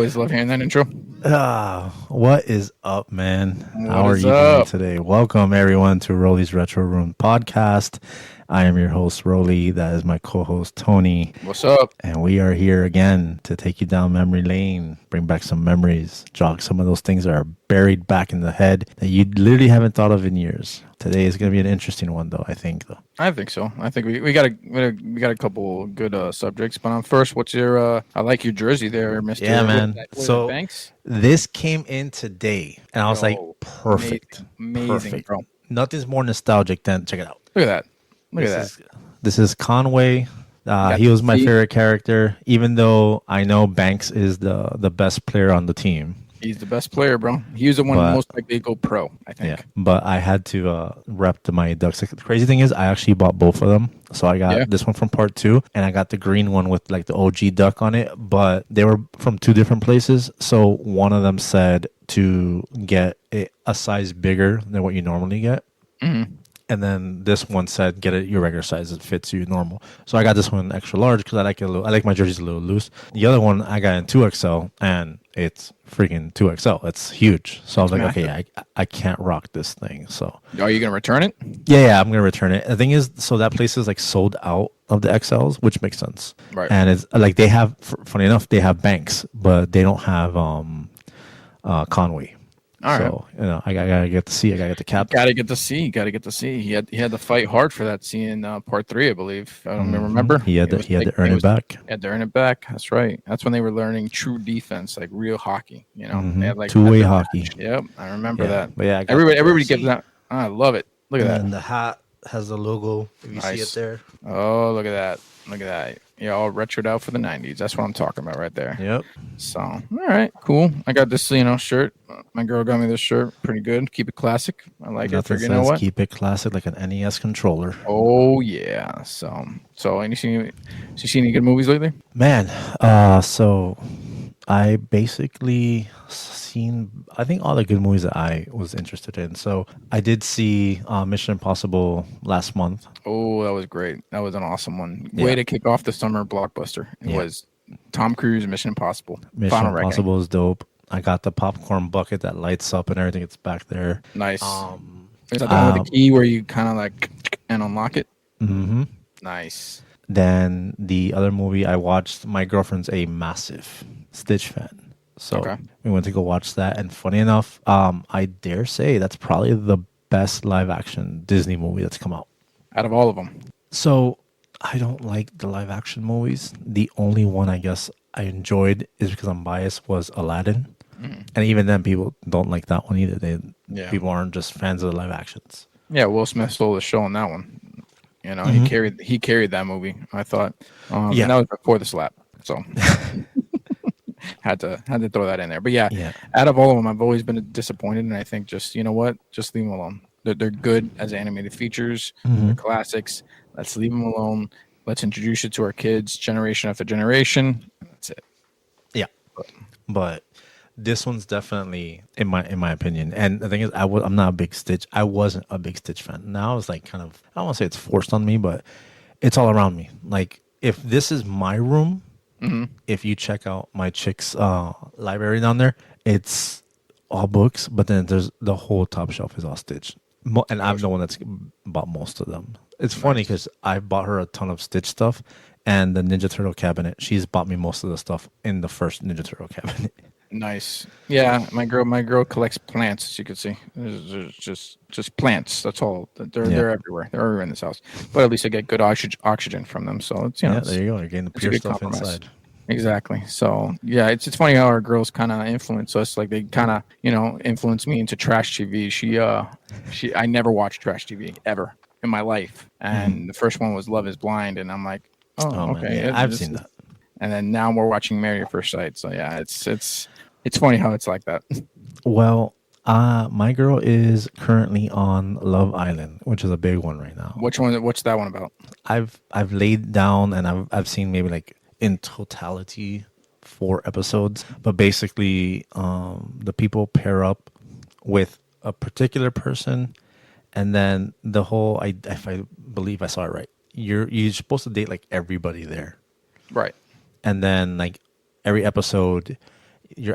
always love hearing that intro. What is up, man? How What are is you doing up? today? Welcome, everyone, to Roly's Retro Room podcast. I am your host, Roly. That is my co host, Tony. What's up? And we are here again to take you down memory lane, bring back some memories, jog some of those things that are buried back in the head that you literally haven't thought of in years. Today is going to be an interesting one, though, I think, though. I think so. I think we got a couple good subjects. But first, what's your? I like your jersey there, Mister. Yeah, man. What is that, Banks? This came in today, and I was like, Yo, perfect. amazing, Perfect. bro. Nothing's more nostalgic than, check it out. Look at that. Look at that. This is Conway. Got He the was my feet. favorite character, even though I know Banks is the best player on the team. He's the best player, bro. He was the one But- most likely to go pro. I think. Yeah, but I had to rep to my Ducks. The crazy thing is, I actually bought both of them. So I got this one from part 2, and I got the green one with like the OG duck on it. But they were from 2 different places. So one of them said to get a size bigger than what you normally get. Mm-hmm. And then this one said, get it your regular size. It fits you normal. So I got this one extra large because I like it I like my jerseys a little loose. The other one I got in 2XL, and it's freaking 2XL. It's huge. So I was like, okay, I can't rock this thing. So Are you gonna return it? yeah, I'm gonna return it. The thing is, so that place is like sold out of the XLs, which makes sense. Right. And it's like they have, funny enough, they have Banks, but they don't have Conway. All right. So I gotta get to see. I gotta get the cap. Gotta get to see. He had to fight hard for that scene in part 3, I believe. I don't remember. He had to earn it back. Had to earn it back. That's right. That's when they were learning true defense, like real hockey. They had like Two-way hockey. Yep, I remember that. But yeah, I got Everybody the gets that. I love it. Look at that. And the hat has the logo. If you see Nice. it there. Oh, look at that. Look at that. Yeah, all retroed out for the 90s. That's what I'm talking about right there. Yep. So, all right, cool. I got this, shirt. My girl got me this shirt. Pretty good. Keep it classic. I like Nothing it. You know says what? keep it classic like an NES controller. Oh yeah. So any seen any good movies lately? Man, so I basically seen, I think, all the good movies that I was interested in. So I did see Mission Impossible last month. Oh, that was great. That was an awesome one. Yeah. Way to kick off the summer blockbuster. It was Tom Cruise, Mission Impossible. Mission Final Impossible is dope. I got the popcorn bucket that lights up and everything. It's back there. Reckoning. Nice. Is that the one with the key where you kind of like and unlock it? Mm-hmm. Nice. Then the other movie I watched, my girlfriend's a massive Stitch fan. So Okay. we went to go watch that. And funny enough, I dare say that's probably the best live action Disney movie that's come out. Out of all of them. So I don't like the live action movies. The only one I guess I enjoyed is because I'm biased was Aladdin. And even then people don't like that one either. People aren't just fans of the live actions. Yeah, Will Smith stole the show on that one. He carried that movie. I thought. And that was before the slap. So had to throw that in there. But yeah, out of all of them, I've always been disappointed, and I think just leave them alone. They're good as animated features. They're classics. Let's leave them alone. Let's introduce it to our kids, generation after generation. And that's it. Yeah, but this one's definitely in my opinion. And the thing is, I'm not a big Stitch. I wasn't a big Stitch fan. Now it's like kind of, I don't want to say it's forced on me, but it's all around me. Like if this is my room, if you check out my chick's library down there, it's all books, but then there's the whole top shelf is all Stitch. And I'm the one that's bought most of them. It's funny because I bought her a ton of Stitch stuff, and the Ninja Turtle cabinet, she's bought me most of the stuff in the first Ninja Turtle cabinet. Nice. Yeah, my girl collects plants, as you can see. There's just plants. That's all. They're everywhere. They're everywhere in this house. But at least I get good oxygen from them. So it's there you go. You're getting the pure stuff compromise. inside. Exactly. So yeah, it's funny how our girls kind of influence us. Like they kind of influence me into trash TV. I never watched trash TV ever in my life, and the first one was Love Is Blind, and I'm like, oh okay, man, I've seen that. And then now we're watching Married at First Sight. So yeah, it's funny how it's like that. Well, my girl is currently on Love Island, which is a big one right now. Which one? What's that one about? I've laid down and I've seen maybe like in totality 4 episodes, but basically the people pair up with a particular person, and then the whole if I believe I saw it right, you're supposed to date like everybody there, Right. and then like every episode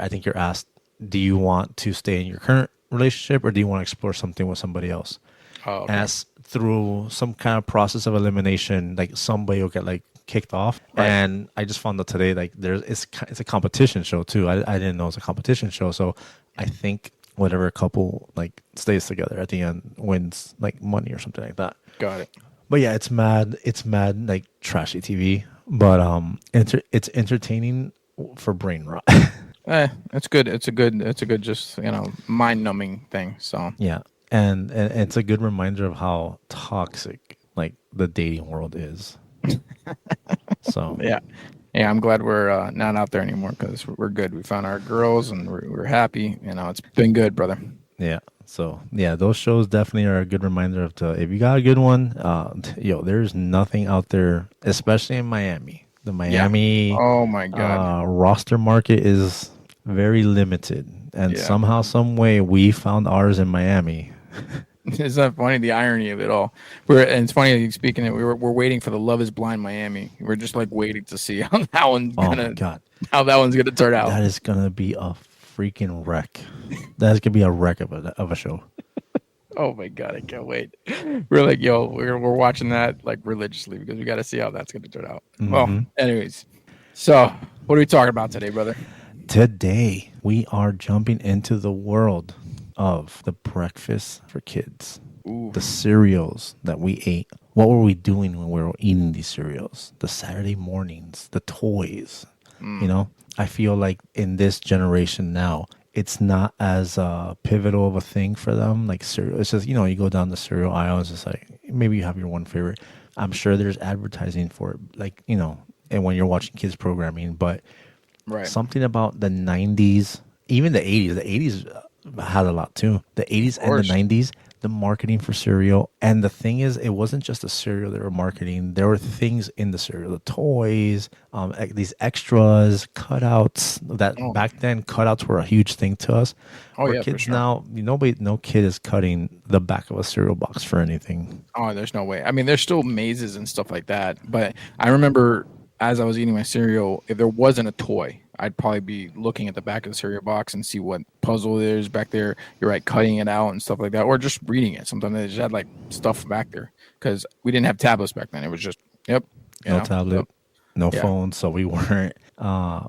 I think you're asked, do you want to stay in your current relationship or do you want to explore something with somebody else? Oh, okay. As through some kind of process of elimination, like somebody will get like kicked off. Right. And I just found out today, like it's a competition show too. I didn't know it's a competition show. So I think whatever couple like stays together at the end wins like money or something like that. Got it. But yeah, it's mad like trashy TV. But it's entertaining for brain rot. It's good. It's a good, just, mind numbing thing. So Yeah. And it's a good reminder of how toxic like the dating world is. So yeah, I'm glad we're not out there anymore because we're good. We found our girls and we're happy. It's been good, brother. yeah. So yeah, those shows definitely are a good reminder of if you got a good one, there's nothing out there, especially in Miami. The Miami oh my god roster market is very limited. And somehow, some way we found ours in Miami. It's not funny, the irony of it all. And it's funny, speaking of, we're waiting for the Love Is Blind Miami. We're just like waiting to see how that one's gonna turn out. That is gonna be a freaking wreck. That's gonna be a wreck of a show. Oh my god, I can't wait. We're like, we're watching that like religiously because we got to see how that's gonna turn out. Mm-hmm. Well, anyways, so what are we talking about today, brother? Today we are jumping into the world of the breakfast for kids. Ooh. The cereals that we ate. What were we doing when we were eating these cereals? The Saturday mornings, the toys. I feel like in this generation now, it's not as pivotal of a thing for them. Like cereal, it's just, you go down the cereal aisle, it's just like, maybe you have your one favorite. I'm sure there's advertising for it, like, and when you're watching kids programming, but something about the 90s, even the 80s. The 80s had a lot too. The 80s and the 90s, the marketing for cereal. And the thing is, it wasn't just the cereal they were marketing. There were things in the cereal, the toys, these extras, cutouts. Back then, cutouts were a huge thing to us. Kids now, no kid is cutting the back of a cereal box for anything. Oh, there's no way. I mean, there's still mazes and stuff like that. But I remember as I was eating my cereal, if there wasn't a toy, I'd probably be looking at the back of the cereal box and see what puzzle there's back there. You're right, cutting it out and stuff like that, or just reading it. Sometimes they just had like stuff back there because we didn't have tablets back then. It was just no tablet, no phone. So we weren't.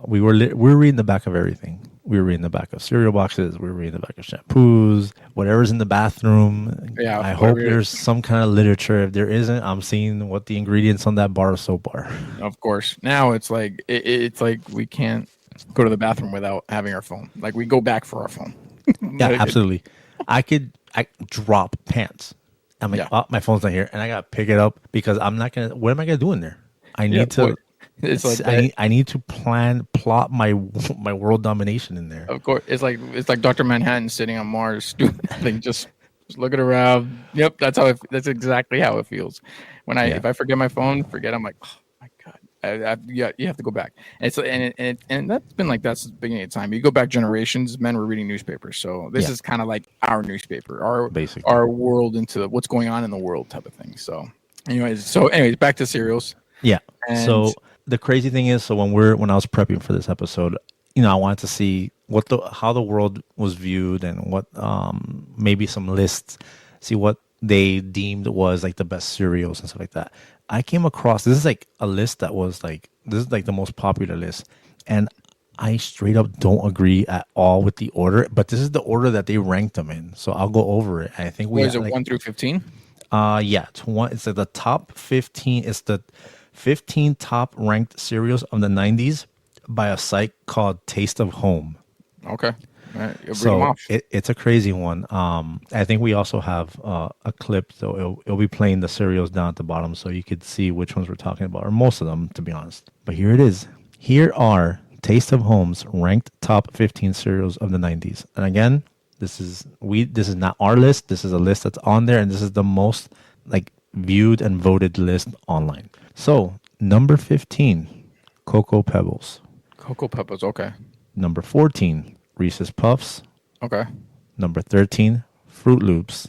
We were reading the back of everything. We were reading the back of cereal boxes. We were reading the back of shampoos, whatever's in the bathroom. Yeah, I hope there's some kind of literature. If there isn't, I'm seeing what the ingredients on that bar of soap are. Of course. Now it's like it's like we can't go to the bathroom without having our phone. Like we go back for our phone. Yeah, absolutely. I drop pants. I'm like, oh, my phone's not here, and I gotta pick it up because I'm not gonna. What am I gonna do in there? I need to. It's like I need to plot my world domination in there. Of course, it's like Dr. Manhattan sitting on Mars doing nothing, just looking around. Yep, that's exactly how it feels. When if I forget my phone, I'm like, oh my god, you have to go back. And that's been like that since the beginning of time. You go back generations, men were reading newspapers, so this is kind of like our newspaper, our world into what's going on in the world type of thing. So, anyways, back to cereals. Yeah. So the crazy thing is, when I was prepping for this episode, I wanted to see how the world was viewed and what maybe some lists, see what they deemed was like the best cereals and stuff like that. I came across this is like a list that was like the most popular list, and I straight up don't agree at all with the order, but this is the order that they ranked them in. So I'll go over it. I think is it 1 through 15? Yeah, it's like the top 15. It's the 15 top ranked cereals of the 90s by a site called Taste of Home. Okay. All right. So it's a crazy one. I think we also have a clip, so it'll be playing the cereals down at the bottom so you could see which ones we're talking about, or most of them, to be honest. But here it is. Here are Taste of Home's ranked top 15 cereals of the 90s. And again, this is not our list. This is a list that's on there, and this is the most like viewed and voted list online. So, number 15, Cocoa Pebbles. Cocoa Pebbles, okay. Number 14, Reese's Puffs. Okay. Number 13, Fruit Loops.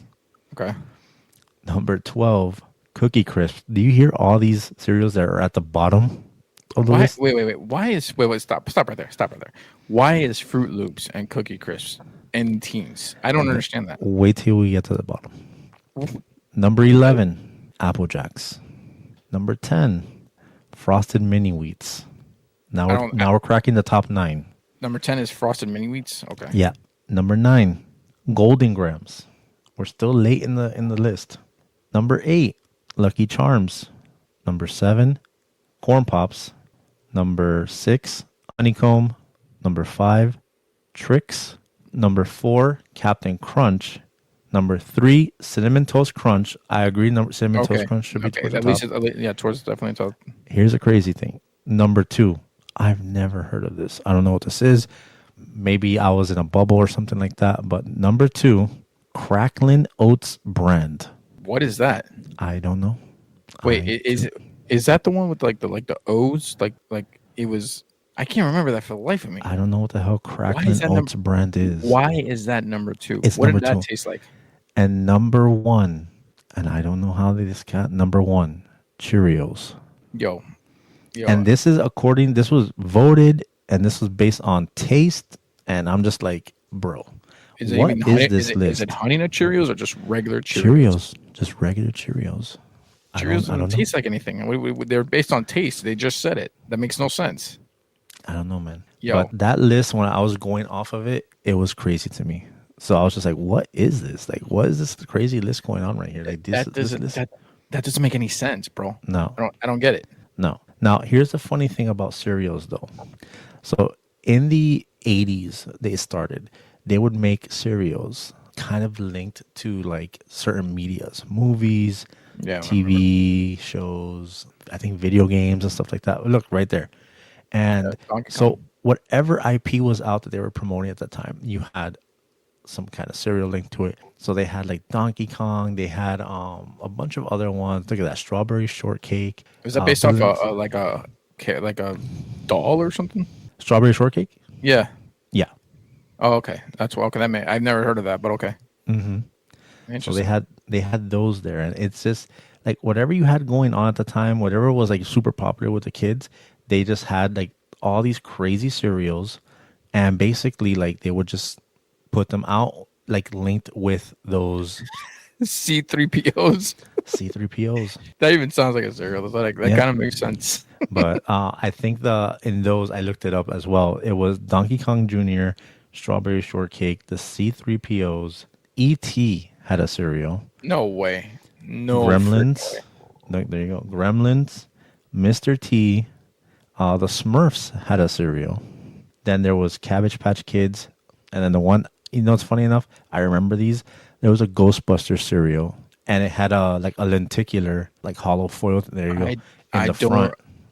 Okay. Number 12, Cookie Crisp. Do you hear all these cereals that are at the bottom? of the Why? list. Wait. Why is wait? Stop right there. Stop right there. Why is Fruit Loops and Cookie Crisps in teens? I don't understand that. Wait till we get to the bottom. Number 11, Apple Jacks. Number 10, Frosted Mini Wheats. I don't. Now we're cracking the top 9. Number 10 is Frosted Mini Wheats. Okay. Yeah. Number 9, Golden Grams. We're still late in the list. Number 8, Lucky Charms. Number 7, Corn Pops. Number 6, Honeycomb. Number 5, Trix. Number 4, Captain Crunch. Number 3, Cinnamon Toast Crunch. I agree. Cinnamon Toast Crunch should be towards the top. Yeah, towards definitely top. Here's a crazy thing. Number 2, I've never heard of this. I don't know what this is. Maybe I was in a bubble or something like that. But number 2, Cracklin Oats brand. What is that? I don't know. Wait, is that the one with like the O's? Like it was. I can't remember that for the life of me. I don't know what the hell Cracklin Oats brand is. Why is that number 2? It's what number did that 2. taste like? And number 1, and I don't know how they just got number 1, Cheerios. Yo. And this was voted, and this was based on taste, and I'm just like, bro, what is this list? Is it Honey Nut Cheerios or just regular Cheerios? Cheerios, just regular Cheerios. Cheerios don't taste like anything. They're based on taste. They just said it. That makes no sense. I don't know, man. Yo. But that list, when I was going off of it, it was crazy to me. So I was just like, what is this? Like, what is this crazy list going on right here? Like that doesn't make any sense, bro. No. I don't get it. No. Now, here's the funny thing about cereals, though. So in the 80s, they would make cereals kind of linked to like certain medias, movies, TV shows, I think video games and stuff like that. Look right there. And so whatever IP was out that they were promoting at that time, you had some kind of cereal link to it. So they had like Donkey Kong. They had a bunch of other ones. Look at that, Strawberry Shortcake. Was that based off like a doll or something? Strawberry Shortcake? Yeah. Yeah. Oh, okay. That's what. Okay, I've never heard of that, but okay. Mm-hmm. So they had those there, and it's just like whatever you had going on at the time, whatever was like super popular with the kids, they just had like all these crazy cereals, and basically like they would just put them out like linked with those C3POs. C3POs. That even sounds like a cereal. That kind of makes sense. But I think in those, I looked it up as well. It was Donkey Kong Jr., Strawberry Shortcake, the C3POs, E.T. had a cereal. No way. No. Gremlins. No, there you go. Gremlins, Mr. T, the Smurfs had a cereal. Then there was Cabbage Patch Kids, and then the one. It's funny enough. I remember these. There was a Ghostbuster cereal, and it had a lenticular, like hollow foil. There you go.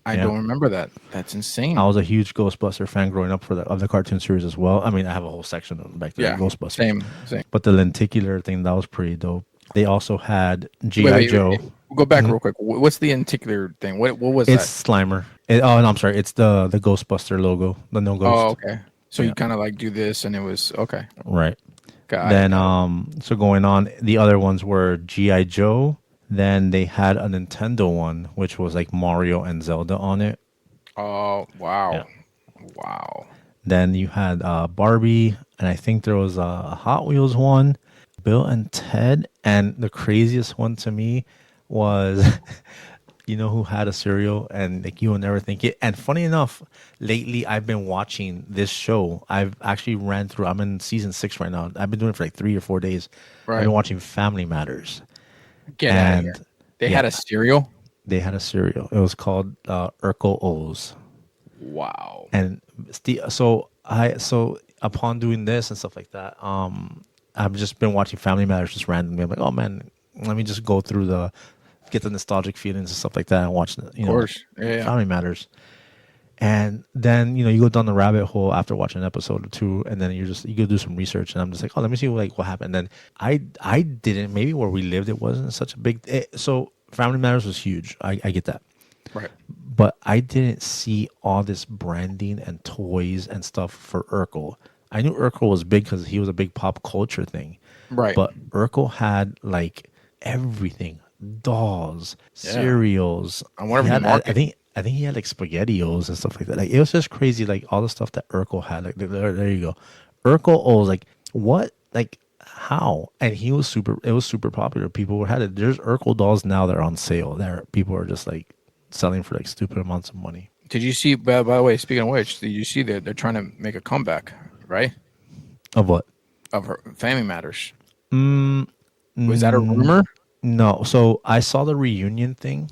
I don't remember that. That's insane. I was a huge Ghostbuster fan growing up of the cartoon series as well. I mean, I have a whole section back there. Ghostbusters. Same. But the lenticular thing, that was pretty dope. They also had G.I. Joe. Go back real quick. What's the lenticular thing? What was that? It's Slimer. No, I'm sorry. It's the Ghostbuster logo. The no ghost. Oh, okay. So you kind of like do this, and it was okay. Right. Then so going on, the other ones were G.I. Joe. Then they had a Nintendo one, which was like Mario and Zelda on it. Oh, wow. Yeah. Wow. Then you had Barbie, and I think there was a Hot Wheels one, Bill and Ted. And the craziest one to me was, you know who had a cereal, and like you would never think it. And funny enough, lately I've been watching this show. I've actually I'm in season 6 right now. I've been doing it for like 3 or 4 days. Right. I've been watching Family Matters. Get out of here. They had a cereal? They had a cereal. It was called Urkel O's. Wow. And so upon doing this and stuff like that, I've just been watching Family Matters just randomly. I'm like, oh man, let me just go through get the nostalgic feelings and stuff like that and watch Family Matters. And then, you go down the rabbit hole after watching an episode or two, and then you go do some research, and I'm just like, oh, let me see what happened. And then I didn't, maybe where we lived, it wasn't such a big, so Family Matters was huge. I get that. Right. But I didn't see all this branding and toys and stuff for Urkel. I knew Urkel was big because he was a big pop culture thing. Right. But Urkel had like everything. Dolls, cereals. I wonder if I think he had like SpaghettiOs and stuff like that. Like it was just crazy. Like all the stuff that Urkel had. Like there you go, Urkel O's. Like what? Like how? And he was super. It was super popular. People had it. There's Urkel dolls now that are on sale. There, people are just like selling for like stupid amounts of money. Did you see? By the way, speaking of which, did you see that they're trying to make a comeback, right? Of what? Of her Family Matters. Was that a rumor? No. So I saw the reunion thing.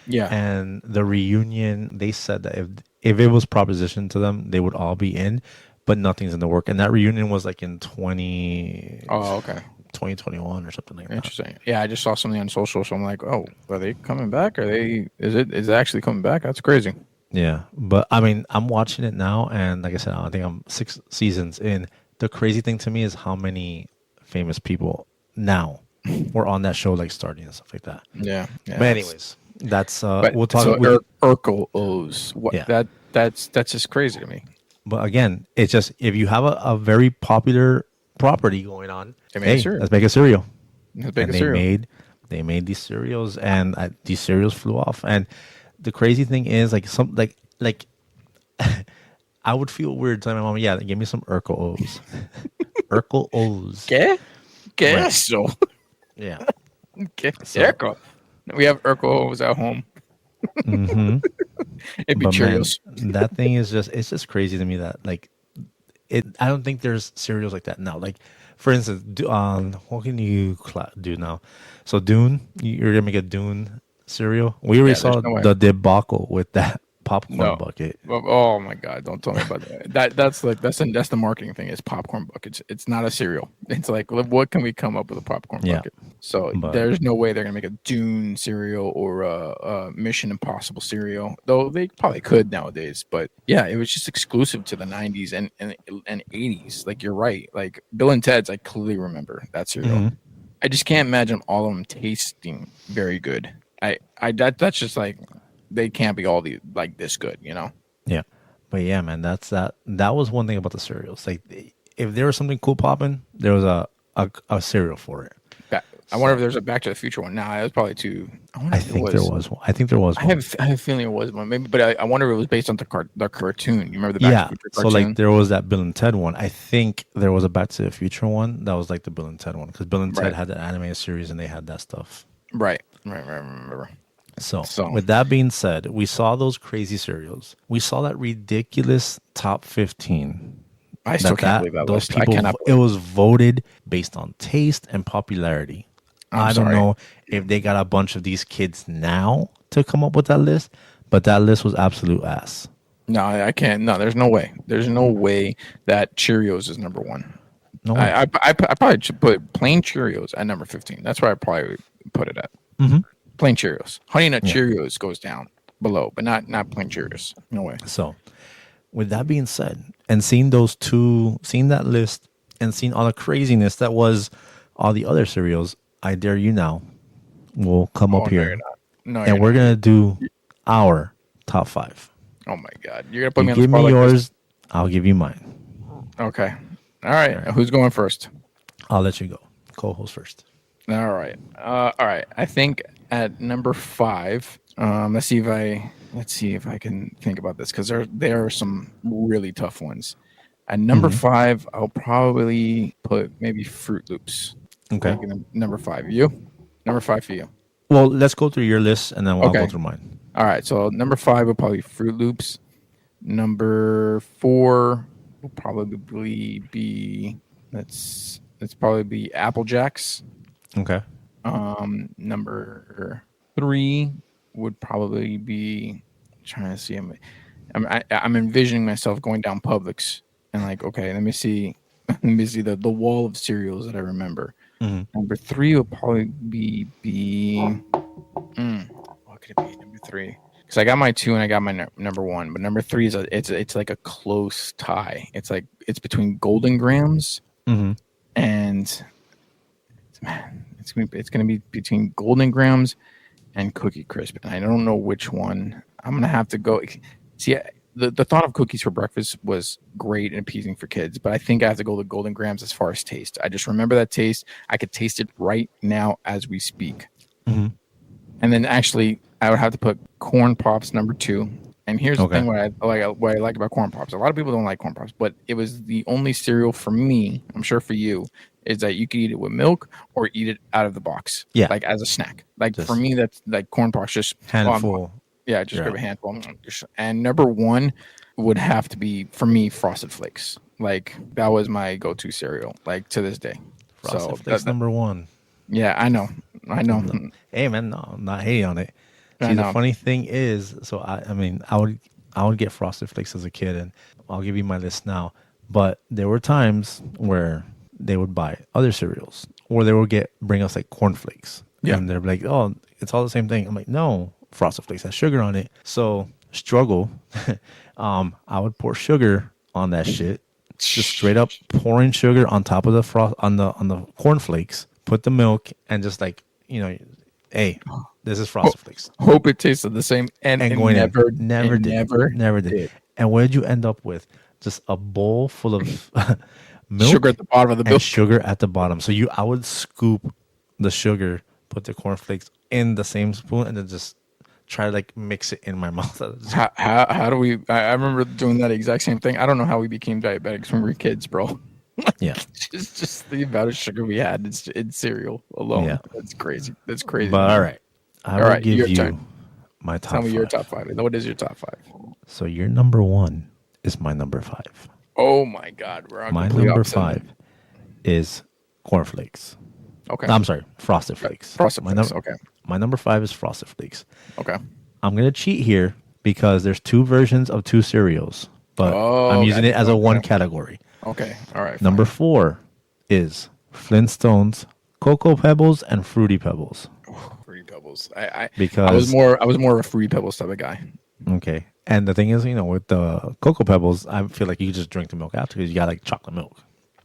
Yeah. And the reunion, they said that if it was propositioned to them, they would all be in, but nothing's in the work. And that reunion was like in 2021 or something like that. Interesting. Yeah, I just saw something on social, so I'm like, oh, are they coming back? Is it actually coming back? That's crazy. Yeah. But I mean, I'm watching it now, and like I said, I think I'm 6 seasons in. The crazy thing to me is how many famous people now were on that show, like starting and stuff like that. Yeah. But anyways. That's we'll talk about Urkel O's. What yeah. That's just crazy to me. But again, it's just if you have a very popular property going on, hey, let's make a cereal. They made these cereals, and these cereals flew off. And the crazy thing is, like I would feel weird telling my mom, yeah, give me some Urkel O's. Urkel O's. ¿Qué? Eso? Yeah. ¿Qué? Urkel. We have Urkel's at home. Mm-hmm. It'd be Cheerios. Man, that thing is it's just crazy to me that like I don't think there's cereals like that now. Like for instance, what can you do now? So Dune, you're gonna make a Dune cereal. We already saw the debacle with that popcorn bucket. Oh my god! Don't tell me about that. That's the marketing thing. Is popcorn buckets. It's not a cereal. It's like what can we come up with a popcorn bucket? So there's no way they're gonna make a Dune cereal or a Mission Impossible cereal. Though they probably could nowadays. But yeah, it was just exclusive to the '90s and '80s. Like you're right. Like Bill and Ted's, I clearly remember that cereal. Mm-hmm. I just can't imagine all of them tasting very good. That's just like. They can't be all like this good, you know? Yeah. But yeah, man, that was one thing about the cereals. Like if there was something cool popping, there was a cereal for it. I wonder if there's a Back to the Future one. Nah, it was probably too. I think there was one. I think there was one. I have a feeling it was one. Maybe, but I wonder if it was based on the cartoon. You remember the Back to the Future cartoon? So like there was that Bill and Ted one. I think there was a Back to the Future one that was like the Bill and Ted one because Bill and Ted had the animated series and they had that stuff. Right. Remember. So, with that being said, we saw those crazy cereals. We saw that ridiculous top 15. I still can't believe that those list. People, it was voted based on taste and popularity. I don't know if they got a bunch of these kids now to come up with that list, but that list was absolute ass. No, I can't. No, there's no way. There's no way that Cheerios is number one. No, I probably should put plain Cheerios at number 15. That's where I probably put it at. Mm-hmm. Plain Cheerios. Honey Nut Cheerios goes down below, but not plain Cheerios. No way. So, with that being said, and seeing that list, and seeing all the craziness that was all the other cereals, I dare you now. We'll come up here, and we're gonna do our top 5. Oh my god! You're gonna put me on the spot. Give me yours. I'll give you mine. Okay. All right. Who's going first? I'll let you go. Co-host first. All right. I think at number 5. Let's see if I can think about this because there are some really tough ones. At number 5, I'll probably put maybe Fruit Loops. Okay. Number 5. You? Number 5 for you. Well, let's go through your list and then I'll go through mine. All right. So number 5 will probably be Fruit Loops. Number 4 will probably be let's probably be Apple Jacks. Okay. Number 3 would probably be trying to see. I'm envisioning myself going down Publix and like, okay, let me see the wall of cereals that I remember. Mm-hmm. Number 3 would probably be what could it be? Number 3, because I got my 2 and I got my number 1, but number 3 is it's like a close tie. It's like it's between Golden Grams and man. It's gonna be between Golden Grams and Cookie Crisp, and I don't know which one. I'm gonna have to go. See, the thought of cookies for breakfast was great and appeasing for kids, but I think I have to go with Golden Grams as far as taste. I just remember that taste. I could taste it right now as we speak. Mm-hmm. And then actually, I would have to put Corn Pops number 2. And here's the thing: what I like about Corn Pops. A lot of people don't like Corn Pops, but it was the only cereal for me. I'm sure for you is that you could eat it with milk or eat it out of the box. Yeah, like as a snack. Like just for me, that's like Corn Pops. Just handful. Just grab a handful. And number 1 would have to be for me Frosted Flakes. Like that was my go-to cereal. Like to this day. Frosted Flakes number 1. Yeah, I know. No. Hey man, no, I'm not hating on it. See, the funny thing is, so I mean, I would get Frosted Flakes as a kid, and I'll give you my list now. But there were times where they would buy other cereals, or they would bring us like Corn Flakes, and they're like, "Oh, it's all the same thing." I'm like, "No, Frosted Flakes has sugar on it." So struggle. I would pour sugar on that shit, just straight up pouring sugar on top of the on the Corn Flakes. Put the milk and just like hey. This is Frosted Flakes. Hope it tasted the same, and going never did. And what did you end up with? Just a bowl full of milk, sugar at the bottom of the milk, and sugar at the bottom. So I would scoop the sugar, put the cornflakes in the same spoon, and then just try to like mix it in my mouth. How do we? I remember doing that exact same thing. I don't know how we became diabetics when we were kids, bro. Yeah, just the amount of sugar we had in cereal alone. Yeah. That's crazy. But all right. I will give you my top 5. Tell me your top 5. What is your top 5? So your number 1 is my number 5. Oh my God, we're on my number 5 is cornflakes. Okay. I'm sorry, Frosted Flakes. Frosted Flakes. Okay. My number 5 is Frosted Flakes. Okay. I'm gonna cheat here because there's 2 versions of 2 cereals, but I'm using it as a one category. Okay. All right. Number 4 is Flintstones, Cocoa Pebbles, and Fruity Pebbles. Fruity Pebbles. Because I was more of a Fruity Pebbles type of guy. Okay. And the thing is, with the Cocoa Pebbles, I feel like you just drink the milk after because you got like chocolate milk.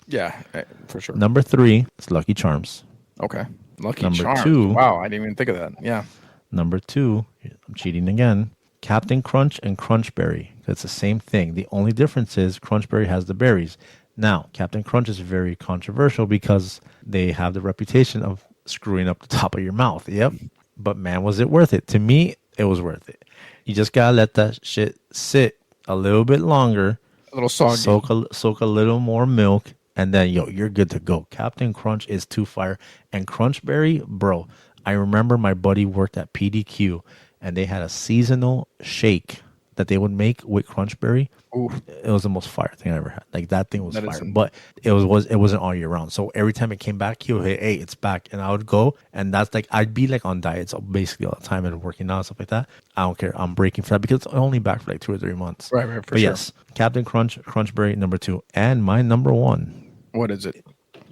Yeah, for sure. Number 3 is Lucky Charms. Okay. Lucky Number Charms. 2. Wow, I didn't even think of that. Yeah. Number 2, I'm cheating again. Captain Crunch and Crunch Berry. It's the same thing. The only difference is Crunch Berry has the berries. Now, Captain Crunch is very controversial because they have the reputation of screwing up the top of your mouth. Yep. But man, was it worth it? To me, it was worth it. You just gotta let that shit sit a little bit longer. A little soggy. Soak a little more milk, and then you're good to go. Captain Crunch is too fire. And Crunch Berry, bro, I remember my buddy worked at PDQ, and they had a seasonal shake that they would make with Crunch Berry. Ooh. It was the most fire thing I ever had. Like that thing was fire, but it wasn't all year round. So every time it came back, he would say, "Hey, it's back," and I would go, and that's like I'd be like on diets basically all the time and working out and stuff like that. I don't care. I'm breaking for that because it's only back for like 2 or 3 months. Right, for but sure. Yes, Captain Crunch, Crunch Berry, number 2, and my number 1. What is it?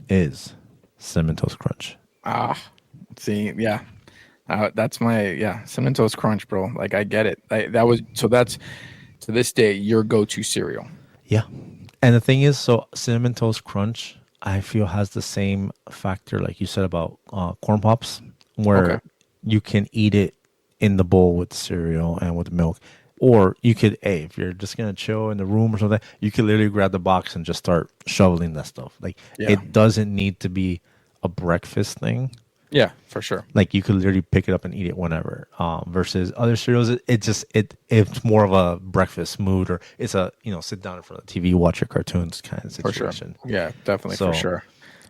Is Cinnamon Toast Crunch. See, yeah. That's my Cinnamon Toast Crunch, bro. Like I get it. That's to this day your go-to cereal. Yeah, and the thing is, so Cinnamon Toast Crunch, I feel has the same factor like you said about Corn Pops, where you can eat it in the bowl with cereal and with milk, or you could, if you're just gonna chill in the room or something, you could literally grab the box and just start shoveling that stuff. Like it doesn't need to be a breakfast thing. Yeah, for sure. Like you could literally pick it up and eat it whenever. Versus other cereals, it's more of a breakfast mood, or it's a sit down in front of the TV, watch your cartoons kind of situation. For sure. Yeah, definitely for sure.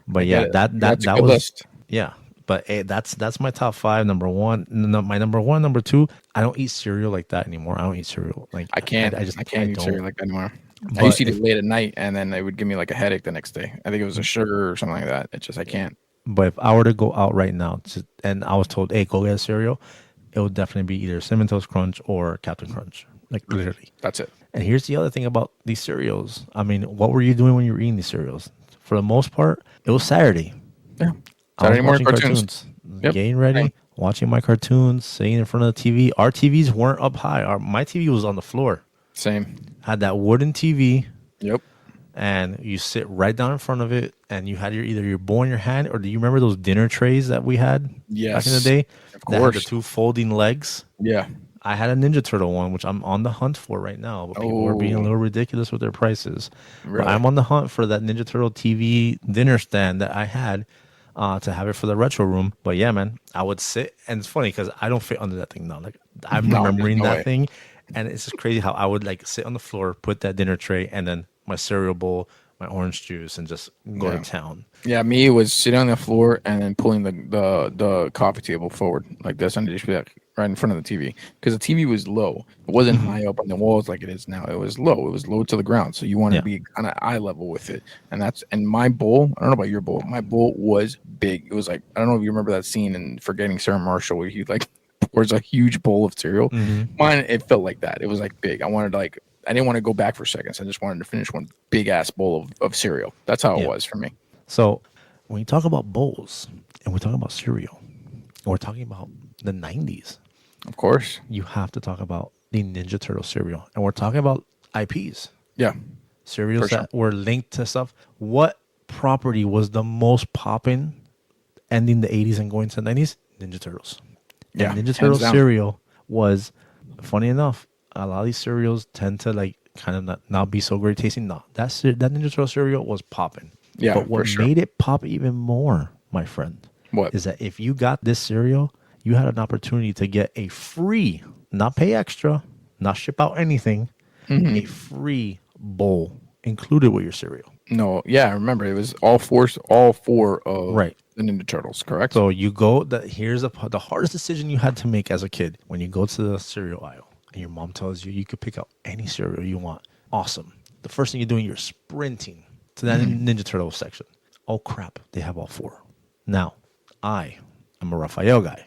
But that was list. Yeah. But that's my top 5. Number 1, my number 1, number 2. I don't eat cereal like that anymore. I don't eat cereal like I can't. I can't eat cereal like that anymore. I used to eat it late at night, and then it would give me like a headache the next day. I think it was a sugar or something like that. It's just I can't. But if I were to go out right now and I was told, hey, go get a cereal, it would definitely be either Cinnamon Toast Crunch or Captain Crunch. Like literally. That's it. And here's the other thing about these cereals. I mean, what were you doing when you were eating these cereals? For the most part, it was Saturday. Yeah. Saturday morning cartoons. Yep. Getting ready, watching my cartoons, sitting in front of the TV. Our TVs weren't up high. My TV was on the floor. Same. Had that wooden TV. Yep. And you sit right down in front of it, and you had either your bowl in your hand, or do you remember those dinner trays that we had back in the day? Of course. That had the 2 folding legs. Yeah. I had a Ninja Turtle one, which I'm on the hunt for right now. But people are being a little ridiculous with their prices. Really? But I'm on the hunt for that Ninja Turtle TV dinner stand that I had. to have it for the retro room. But yeah, man, I would sit, and it's funny because I don't fit under that thing now. Like I'm No, there's remembering no that way. thing, and it's just crazy how I would like sit on the floor, put that dinner tray, and then my cereal bowl, my orange juice, and just go to Yeah. town. Yeah, me it was sitting on the floor and then pulling the coffee table forward like this, and just be like right in front of the TV because the TV was low. It wasn't high up on the walls like it is now. It was low. It was low to the ground, so you wanted to Yeah. be kind of eye level with it. And my bowl. I don't know about your bowl. My bowl was big. It was like I don't know if you remember that scene in Forgetting Sarah Marshall where he like pours a huge bowl of cereal. Mine it felt like that. It was like big. I wanted like I didn't want to go back for seconds. I just wanted to finish one big ass bowl of cereal. That's how it Yeah. was for me. So when you talk about bowls and we talk about cereal, and we're talking about the 90s, Of course. you have to talk about the Ninja Turtle cereal. And we're talking about IPs, Yeah. cereals For sure. that were linked to stuff. What property was the most popping ending the 80s and going to the 90s? Ninja Turtles. Yeah. And Ninja Hands Turtle down. cereal was, funny enough, a lot of these cereals tend to like kind of not be so great tasting. No, that Ninja Turtle cereal was popping. Yeah, But what for sure. made it pop even more, my friend, What? is that if you got this cereal, you had an opportunity to get a free, not pay extra, not ship out anything, a free bowl included with your cereal. No, yeah, I remember it was all four of Right. the Ninja Turtles, correct? So you go. Here's the hardest decision you had to make as a kid when you go to the cereal aisle and your mom tells you could pick out any cereal you want. Awesome. The first thing you're doing, you're sprinting to that Ninja Turtle section. Oh crap, they have all four. Now, I am a Raphael guy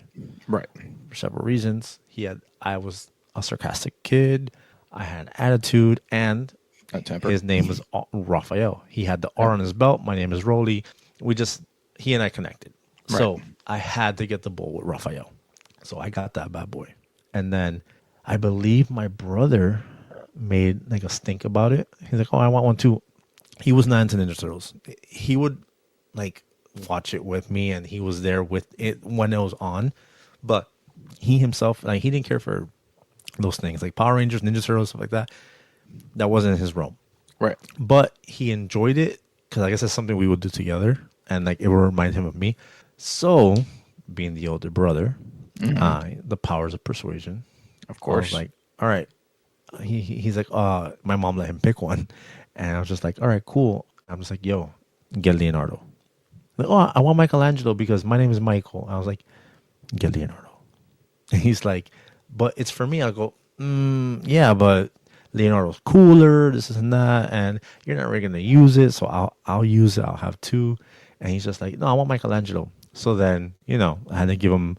Right. for several reasons. I was a sarcastic kid. I had an attitude, and That temper. his name was Raphael. He had the R on his belt. My name is Roly. He and I connected. So Right. I had to get the bowl with Raphael. So I got that bad boy. And then I believe my brother made like a stink about it. He's like, oh, I want one too. He was not into Ninja Turtles. He would like watch it with me, and he was there with it when it was on. But he himself, like, he didn't care for those things like Power Rangers, Ninja Turtles, stuff like that. That wasn't his realm. Right. But he enjoyed it because I guess that's something we would do together, and like it would remind him of me. So, being the older brother, the powers of persuasion, Of I course. was like, all right. He's like, my mom let him pick one, and I was just like, all right, cool. I'm just like, yo, get Leonardo. Like, oh, I want Michelangelo because my name is Michael. I was like, get Leonardo. And he's like, but it's for me. I go, yeah, but Leonardo's cooler, this and that, and you're not really gonna use it, so I'll use it. I'll have two. And he's just like, no, I want Michelangelo. So then, I had to give him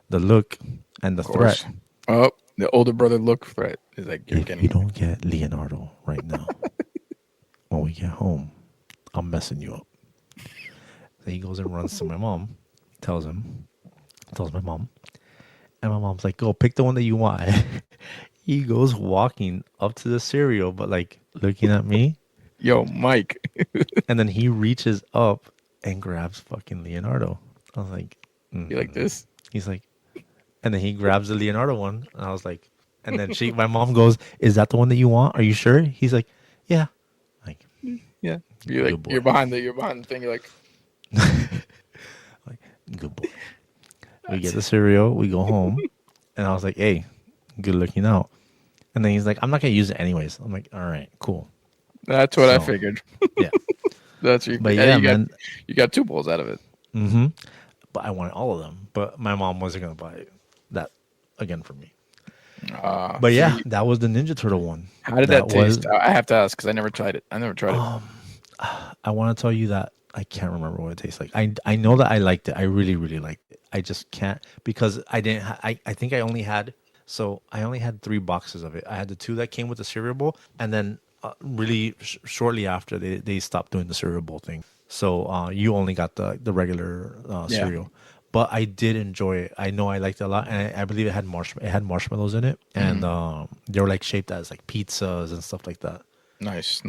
the look and the of course. threat. Oh, the older brother look threat is like you're If getting you don't get Leonardo right now, when we get home, I'm messing you up. So he goes and runs to my mom, tells my mom, and my mom's like, go pick the one that you want. He goes walking up to the cereal, but like looking at me, yo, Mike. and then he reaches up and grabs fucking Leonardo. I was like, You like this? He's like, and then he grabs the Leonardo one, and I was like, and then my mom goes, is that the one that you want? Are you sure? He's like, yeah. Like, Yeah. You're Good like boy. you're behind the thing. You're like, like, good boy. We get the cereal, we go home, and I was like, hey, good looking out. And then he's like, I'm not gonna use it anyways. I'm like, all right, cool. that's what I So- figured. Yeah. That's you. But and yeah, you got, man. you got two bowls out of it. But I wanted all of them. But my mom wasn't gonna buy that again for me. But yeah, that was the Ninja Turtle one. How did that taste? I have to ask because I never tried it. I never tried it. I want to tell you that I can't remember what it tastes like. I know that I liked it. I really, really liked it. I just can't because I didn't. I think I only had 3 boxes of it. I had the 2 that came with the cereal bowl, and then really shortly after they stopped doing the cereal bowl thing. So you only got the regular cereal. But I did enjoy it. I know I liked it a lot, and I believe it had marshmallows in it, and they were like shaped as like pizzas and stuff like that. Nice.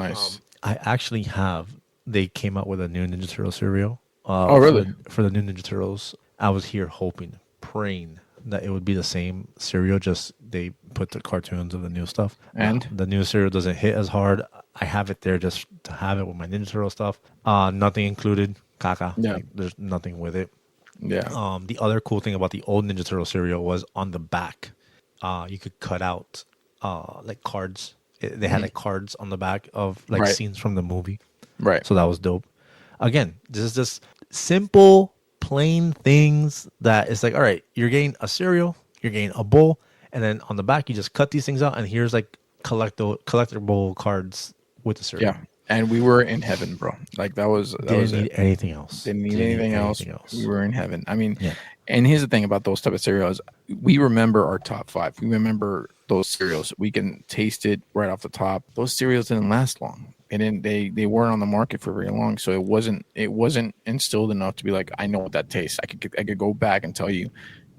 I actually have. They came out with a new Ninja Turtle cereal. Oh, really? For the new Ninja Turtles, I was here hoping, praying that it would be the same cereal. Just they put the cartoons of the new stuff, And? the new cereal doesn't hit as hard. I have it there just to have it with my Ninja Turtle stuff. Nothing included. caca. Yeah. Like there's nothing with it. Yeah. The other cool thing about the old Ninja Turtle cereal was on the back, you could cut out like cards. They had like cards on the back of like Right. scenes from the movie. Right. So that was dope. Again, this is just simple, plain things that it's like, all right, you're getting a cereal, you're getting a bowl, and then on the back you just cut these things out, and here's like collectible cards with the cereal. Yeah. And we were in heaven, bro. Like that was Didn't need it. anything else. Didn't need anything else. We were in heaven. I mean, Yeah. and here's the thing about those type of cereals. We remember our top 5. We remember those cereals. We can taste it right off the top. Those cereals didn't last long. And they weren't on the market for very long. So it wasn't instilled enough to be like, I know what that tastes. I could go back and tell you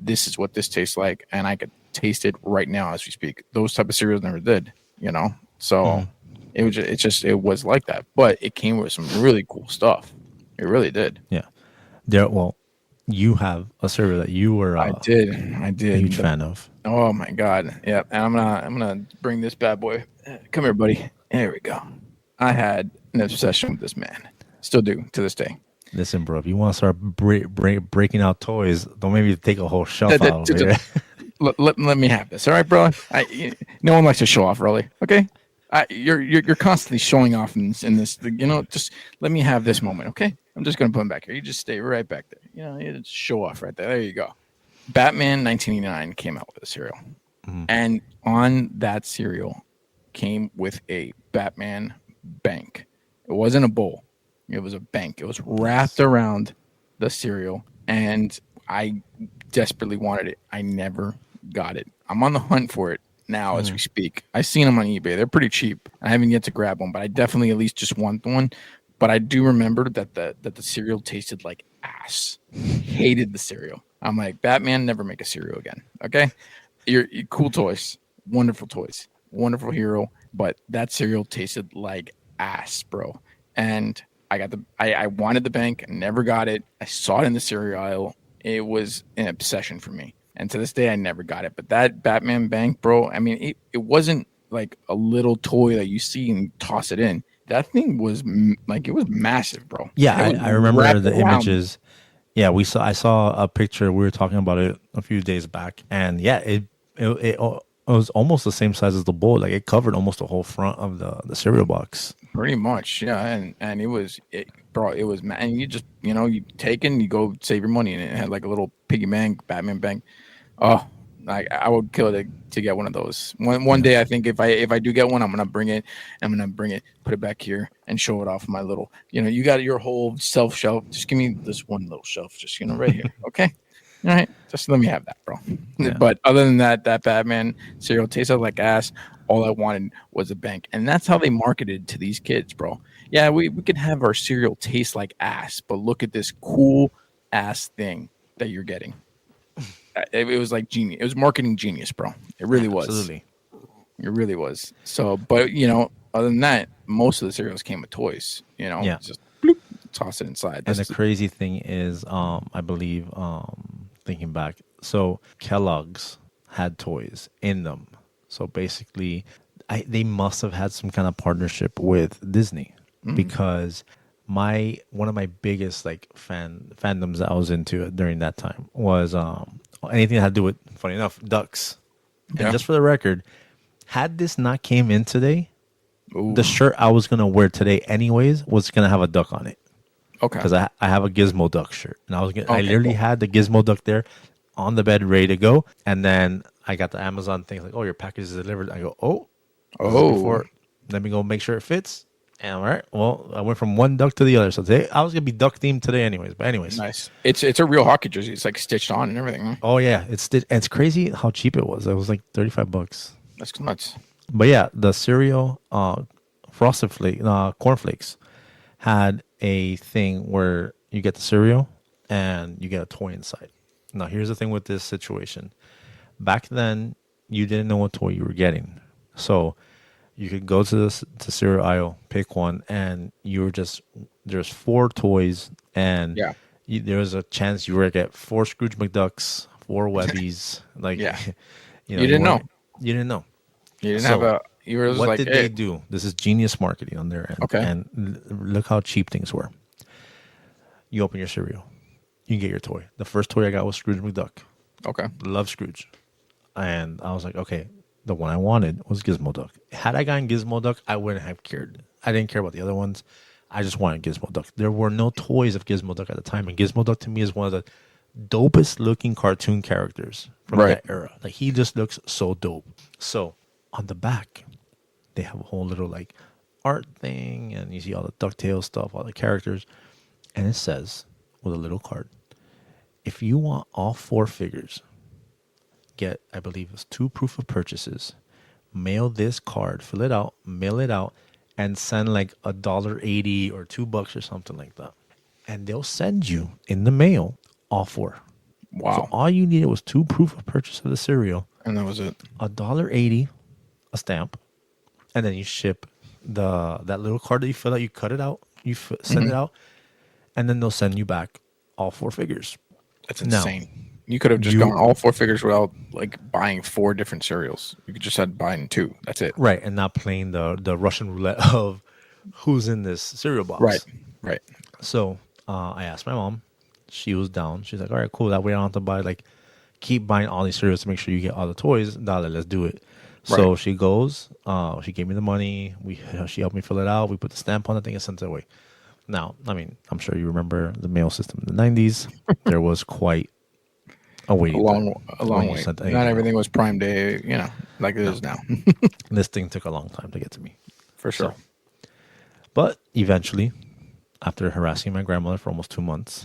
this is what this tastes like, and I could taste it right now as we speak. Those type of cereals never did, you know? So it was like that. But it came with some really cool stuff. It really did. Yeah. Well, you have a cereal that you were I did. a huge fan of. Oh my god. Yeah. And I'm gonna bring this bad boy. Come here, buddy. There we go. I had an obsession with this man. Still do to this day. Listen, bro, if you want to start breaking out toys, don't maybe take a whole shelf out of it. Let me have this. All right, bro. No one likes to show off, really. Okay. You're constantly showing off in this. You know, just let me have this moment. Okay. I'm just gonna put him back here. You just stay right back there. You know, you just show off right there. There you go. Batman 1989 came out with a cereal, and on that cereal came with a Batman bank. It wasn't a bowl. It was a bank. It was wrapped around the cereal, and I desperately wanted it. I never got it. I'm on the hunt for it now as we speak. I've seen them on eBay. They're pretty cheap. I haven't yet to grab one, but I definitely at least just want one. But I do remember that the cereal tasted like ass. Hated the cereal. I'm like, Batman, never make a cereal again. Okay? You're cool toys. Wonderful toys. Wonderful hero. But that cereal tasted like ass, bro. And I wanted the bank. I never got it. I saw it in the cereal aisle. It was an obsession for me. And to this day, I never got it. But that Batman bank, bro, I mean, it wasn't like a little toy that you see and toss it in. That thing was it was massive, bro. Yeah, I remember the images. Yeah, I saw a picture. We were talking about it a few days back. And yeah, it was almost the same size as the bowl. Like it covered almost the whole front of the cereal box. Pretty much, yeah. And it was, bro. It was, and you just, you take it and you go save your money, and it had like a little piggy bank, Batman bank. Oh, I would kill it to get one of those. One day, I think if I do get one, I'm gonna bring it. Put it back here, and show it off my little. You got your whole shelf. Just give me this one little shelf, just right here, okay? All right, just let me have that, bro. Yeah. But other than that Batman cereal tasted like ass. All I wanted was a bank, and that's how they marketed to these kids, bro. Yeah, we could have our cereal taste like ass, but look at this cool ass thing that you're getting. It was like genius. It was marketing genius, bro. It really was. Absolutely. It really was. So, but other than that, most of the cereals came with toys. Just bloop, toss it inside. And the crazy thing is, I believe, thinking back, so Kellogg's had toys in them. So basically, they must have had some kind of partnership with Disney because one of my biggest like fandoms that I was into during that time was anything that had to do with, funny enough, ducks. Yeah. And just for the record, had this not came in today, the shirt I was gonna wear today anyways was gonna have a duck on it. Okay. Because I have a Gizmo duck shirt, and I literally had the Gizmo duck there on the bed ready to go, and then I got the Amazon thing like, oh, your package is delivered. I go, let me go make sure it fits. And all right, well, I went from one duck to the other. So today I was gonna be duck themed today, anyways. But anyways, nice. It's a real hockey jersey. It's like stitched on and everything. Huh? Oh yeah, it's crazy how cheap it was. It was like $35. That's nuts. But yeah, the cereal, Frosted cornflakes, had a thing where you get the cereal and you get a toy inside. Now here's the thing with this situation. Back then, you didn't know what toy you were getting, so you could go to the cereal aisle, pick one, and there's 4 toys, and there was a chance you were to get 4 Scrooge McDucks, 4 Webbies. Like, you didn't know. You didn't know. You didn't have a. You were what like, did they do? This is genius marketing on their end. Okay. And look how cheap things were. You open your cereal. You get your toy. The first toy I got was Scrooge McDuck. Okay. Love Scrooge. And I was like, okay, the one I wanted was Gizmo Duck. Had I gotten Gizmo Duck, I wouldn't have cared. I didn't care about the other ones. I just wanted Gizmo Duck. There were no toys of Gizmo Duck at the time. And Gizmo Duck to me is one of the dopest looking cartoon characters from that era. Like, he just looks so dope. So on the back, they have a whole little like art thing, and you see all the DuckTales stuff, all the characters. And it says with a little card, if you want all 4 figures, get, I believe it's 2 proof of purchases, mail this card, fill it out, mail it out, and send like $1.80 or $2 or something like that. And they'll send you in the mail all 4. Wow. So all you needed was 2 proof of purchase of the cereal. And that was it. $1.80, a stamp. And then you ship that little card that you fill out, you cut it out, you send it out, and then they'll send you back all 4 figures. That's insane. Now, you could have just gone all 4 figures without like buying 4 different cereals. You could just had buying 2. That's it. Right, and not playing the Russian roulette of who's in this cereal box. Right. So I asked my mom. She was down. She's like, all right, cool. That way I don't have to buy, like, keep buying all these cereals to make sure you get all the toys. Dale, let's do it. So she goes. She gave me the money. She helped me fill it out. We put the stamp on the thing and sent it away. Now, I mean, I'm sure you remember the mail system in the 90s. There was quite a waiting time. A long wait. Not everything was Prime Day, like it is now. This thing took a long time to get to me. For sure. So, but eventually, after harassing my grandmother for almost 2 months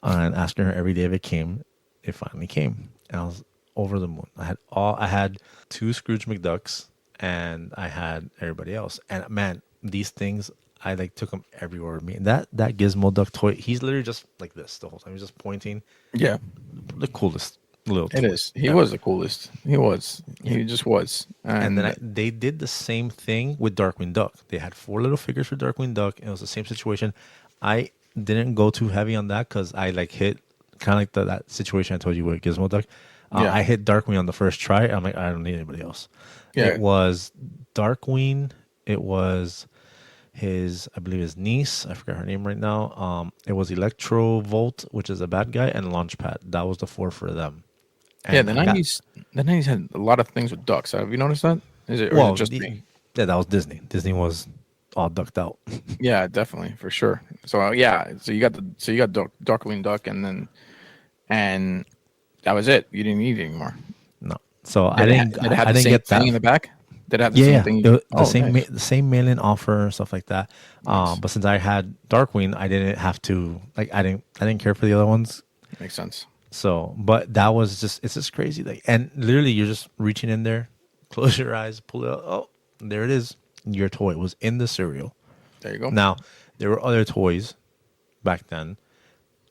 and asking her every day if it came, it finally came. And I was over the moon. I had 2 Scrooge McDucks, and I had everybody else. And man, these things, I like took them everywhere with me. And that Gizmo Duck toy, he's literally just like this the whole time. He's just pointing. Yeah. The coolest little toy. It is. He was the coolest. He was. He just was. And then they did the same thing with Darkwing Duck. They had 4 little figures for Darkwing Duck, and it was the same situation. I didn't go too heavy on that because I like hit kind of like that situation I told you with Gizmo Duck. I hit Darkwing on the first try. I'm like, I don't need anybody else. Yeah. It was Darkwing. It was I believe his niece. I forgot her name right now. It was Electrovolt, which is a bad guy, and Launchpad. That was the 4 for them. And the 90s. The 90s had a lot of things with ducks. Have you noticed that? Is it just me? Yeah, that was Disney. Disney was all ducked out. Yeah, definitely, for sure. So so you got Darkwing Duck, and that was it. You didn't need it anymore. No. So I didn't get that in the back. Did it have the same thing? The same mail-in offer and stuff like that. Nice. But since I had Darkwing, I didn't have to I didn't care for the other ones. Makes sense. So, but that was it's just crazy. Like, and literally, you're just reaching in there, close your eyes, pull it out. Oh, there it is. Your toy was in the cereal. There you go. Now, there were other toys back then.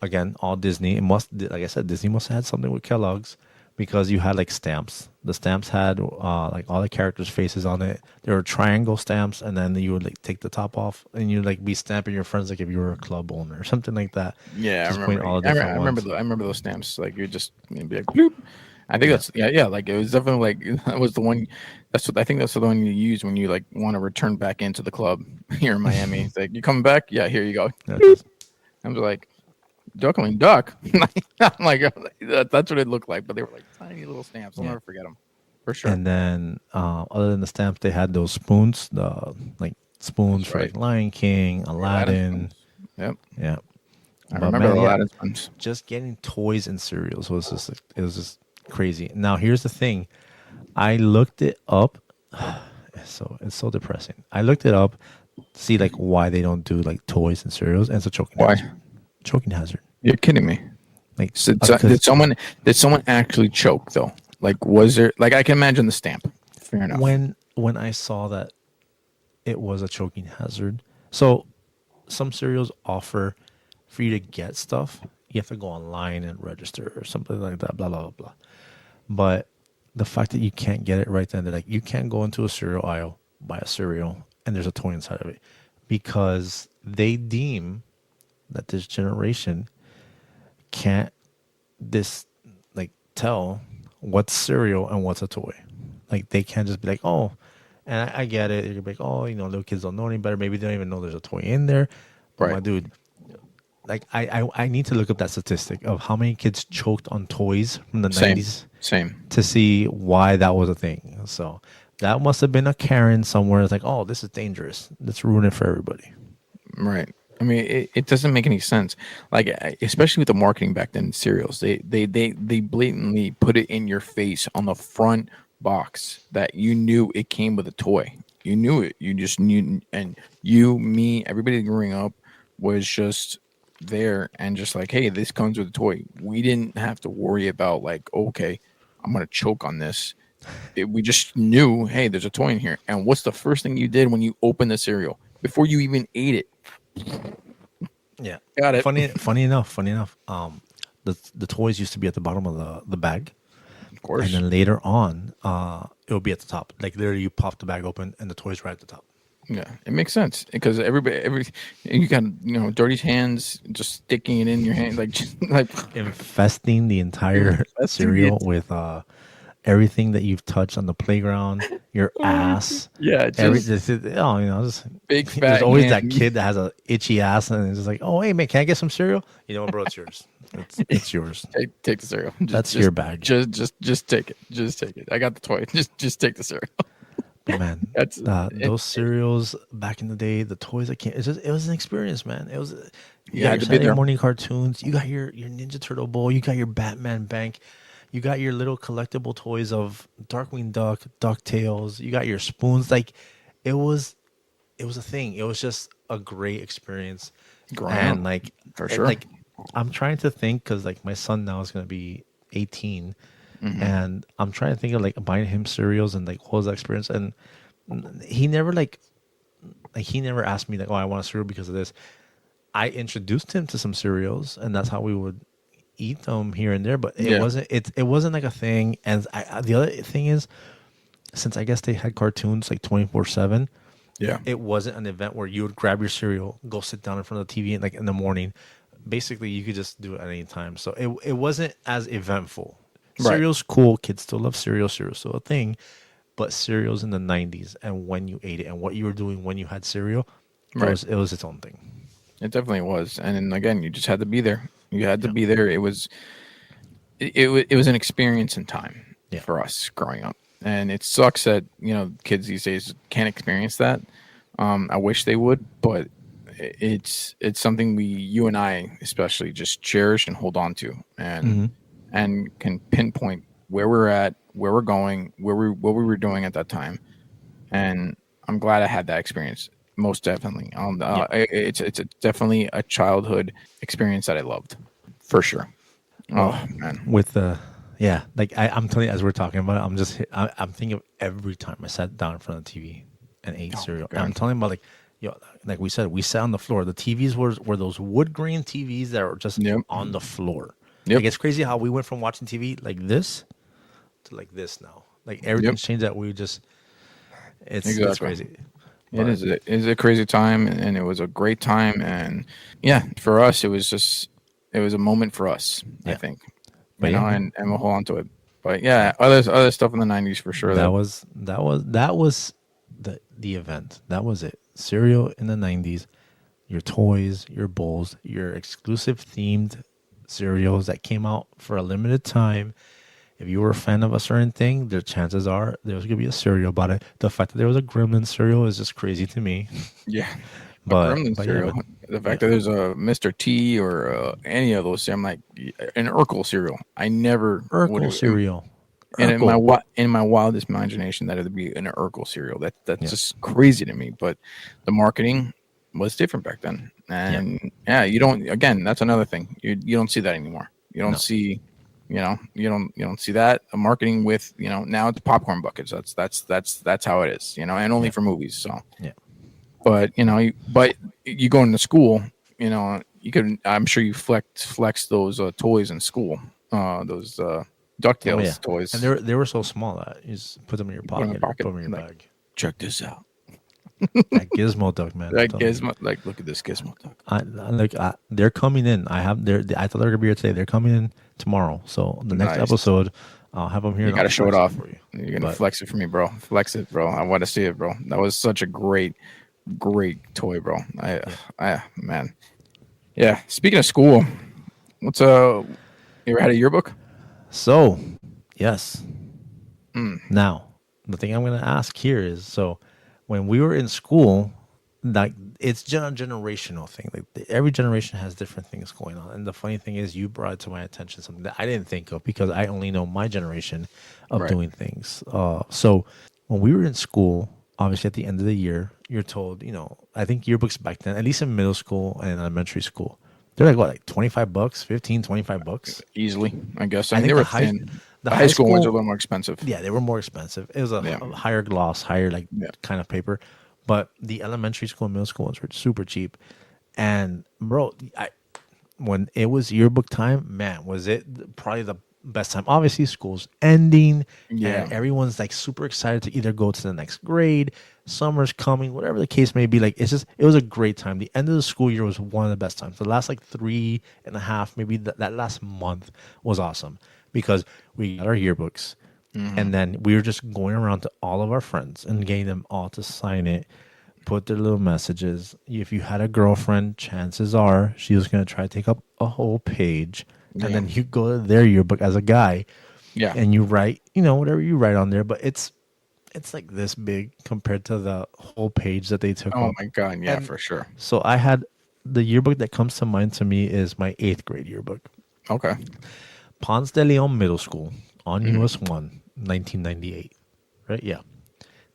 Again, all Disney. Like I said, Disney must have had something with Kellogg's because you had like stamps. The stamps had like all the characters' faces on it. There were triangle stamps, and then you would like take the top off, and you'd like be stamping your friends like if you were a club owner or something like that. Yeah, I remember. I remember those stamps. Like you just be like, bloop. I think that's like it was definitely like that was the one. I think that's the one you use when you like want to return back into the club here in Miami. It's like, you coming back? Yeah, here you go. I'm like, Duckling Duck. I'm like, that's what it looked like. But they were like tiny little stamps. I'll never forget them. For sure. And then other than the stamps, they had those spoons, spoons for like Lion King, Aladdin. Yep. Yeah. I remember Aladdin spoons. Just getting toys and cereals was just crazy. Now here's the thing. I looked it up. It's so depressing. I looked it up to see like why they don't do like toys and cereals, and it's a choking hazard. Choking hazard. You're kidding me. Like, did someone actually choke though? Like, was there like I can imagine the stamp. Fair enough. When I saw that it was a choking hazard. So some cereals offer for you to get stuff, you have to go online and register or something like that, blah blah blah blah. But the fact that you can't get it right then, that like you can't go into a cereal aisle, buy a cereal, and there's a toy inside of it, because they deem that this generation can't tell what's cereal and what's a toy. Like they can't just be like, oh, and I get it. You're like, oh, little kids don't know any better. Maybe they don't even know there's a toy in there. But my dude, like I need to look up that statistic of how many kids choked on toys from the Same, 90s same. to see why that was a thing. So that must have been a Karen somewhere. It's like, oh, this is dangerous. Let's ruin it for everybody. Right. I mean, it doesn't make any sense. Like, especially with the marketing back then in cereals, they blatantly put it in your face on the front box that you knew it came with a toy. You knew it. You just knew, and you, me, everybody growing up was just there and just like, hey, this comes with a toy. We didn't have to worry about like, okay, I'm gonna choke on this. We just knew, hey, there's a toy in here. And what's the first thing you did when you opened the cereal before you even ate it? Yeah. Got it. Funny enough. The toys used to be at the bottom of the bag, Of and course. then later on, it would be at the top. Like literally, you pop the bag open, and the toys right at the top. Yeah, it makes sense because every you got dirty hands just sticking it in your hand like just like Infesting the entire infesting the cereal with everything that you've touched on the playground, your ass, yeah, just just big there's fat always that hand. kid that has a itchy ass and it's just like, oh hey man, can I get some cereal? You know what, bro? It's yours. It's yours. Take the cereal. That's your bag. Just take it. Just take it. I got the toy. Just take the cereal. But man, That's those cereals back in the day, the toys that came, it was an experience, man. It was you you got had your to be Saturday there. morning cartoons, you got your Ninja Turtle bowl, you got your Batman bank, you got your little collectible toys of Darkwing Duck, DuckTales, you got your spoons. Like it was it was a thing. It was just a great experience. Growing up, And like for sure. like I'm trying to think because like my son now is gonna be 18, Hmm. and I'm trying to think of like buying him cereals and like what was that experience. And he never like he never asked me like, oh, I want a cereal because of this. I introduced him to some cereals, and that's how we would eat them here and there. But Yeah, it wasn't like a thing. And the other thing is, since I guess they had cartoons like 24/7, yeah, it wasn't an event where you would grab your cereal, go sit down in front of the TV, and like in the morning, basically you could just do it at any time. So it wasn't as eventful. right, Cereal's cool. Kids still love cereal. Cereal's still a thing. But cereals in the 90s and when you ate it and what you were doing when you had cereal, right. it was its own thing. It definitely was. And then again, you just had to be there. You had to Yeah. be there. It was an experience in time Yeah. for us growing up, and it sucks that kids these days can't experience that. I wish they would, but it's something you and I especially just cherish and hold on to, Hmm. and can pinpoint where we're at, where we're going, what we were doing at that time, and I'm glad I had that experience. Most definitely, Yeah. definitely a childhood experience that I loved, for sure. Well, Oh man. with the yeah, like I'm telling you, as we're talking about it, I'm thinking of every time I sat down in front of the TV and ate Oh my cereal. And I'm god. telling you about like, like we said, we sat on the floor. The TVs were those wood grain TVs that were just Yep. on the floor. Yep. Like it's crazy how we went from watching TV like this to like this now. Like Yep. everything's changed. That we just it's Exactly. crazy. It But is. It is a crazy time, and it was a great time, and yeah, for us, it was a moment for us. I yeah, think, but yeah, man, and we'll hold on to it. But yeah, other stuff in the '90s for sure. that That was that was the event. That was it. Cereal in the 90s, your toys, your bowls, your exclusive themed cereals that came out for a limited time. If you were a fan of a certain thing, the chances are there was gonna be a cereal about it. The fact that there was a Gremlin cereal is just crazy to me. yeah, a Gremlin But yeah, cereal. but The yeah, fact that there's a Mr. T or any of those, I'm like an Urkel cereal. I never would Urkel have. cereal, And Urkel, in my wildest imagination, that it'd be an Urkel cereal. That's yeah, just crazy to me. But the marketing was different back then, yeah, and yeah, you don't. Again, that's another thing. You don't see that anymore. You don't no, see, you don't see that marketing with now it's popcorn buckets. That's how it is. And only yeah, for movies. So, yeah, but but you go into school. You could. I'm sure you flex those toys in school. Those oh yeah, Ducktales and toys. they were so small that you just put them in your You put in a pocket or put pocket them in your and like, bag. check this out. That Gizmo duck, man, I'm That telling you. gizmo, like, look at this gizmo duck. They're coming in. I thought they were gonna be here today. They're coming in tomorrow. So the next Nice. episode, I'll have them here You and got I'll to show it flex them off. for you. You're gonna But flex it for me, bro. Flex it, bro. I want to see it, bro. That was such a great toy, bro. yeah, Man, Yeah. Speaking of school, what's you ever had a yearbook? So, yes. Mm. Now, the thing I'm going to ask here is, so when we were in school, like it's a generational thing. Like every generation has different things going on. And the funny thing is, you brought to my attention something that I didn't think of because I only know my generation of Right. doing things. So when we were in school, obviously at the end of the year, you're told, I think yearbooks back then, at least in middle school and elementary school, they're like what, like $25, 15, $25. Easily, I guess. I I mean, they think were thin. the The high high school ones are a school, little more expensive. yeah, they were more expensive. It was Yeah. a higher gloss, higher like Yeah. kind of paper, but the elementary school and middle school ones were super cheap. And bro, when it was yearbook time, man, was it probably the best time. Obviously, school's ending, Yeah. and everyone's like super excited to either go to the next grade, summer's coming, whatever the case may be. Like it was a great time. The end of the school year was one of the best times. The last like 3.5, maybe that last month was awesome because we got our yearbooks. And then we were just going around to all of our friends and getting them all to sign it, put their little messages. If you had a girlfriend, chances are she was going to try to take up a whole page. Yeah. And then you go to their yearbook as a guy, Yeah. and you write, whatever you write on there. But it's like this big compared to the whole page that they took Oh up. my God. Yeah, And for sure. so I had the yearbook that comes to mind to me is my 8th grade yearbook. Okay. Ponce de Leon Middle School on US 1, 1998. Right? Yeah.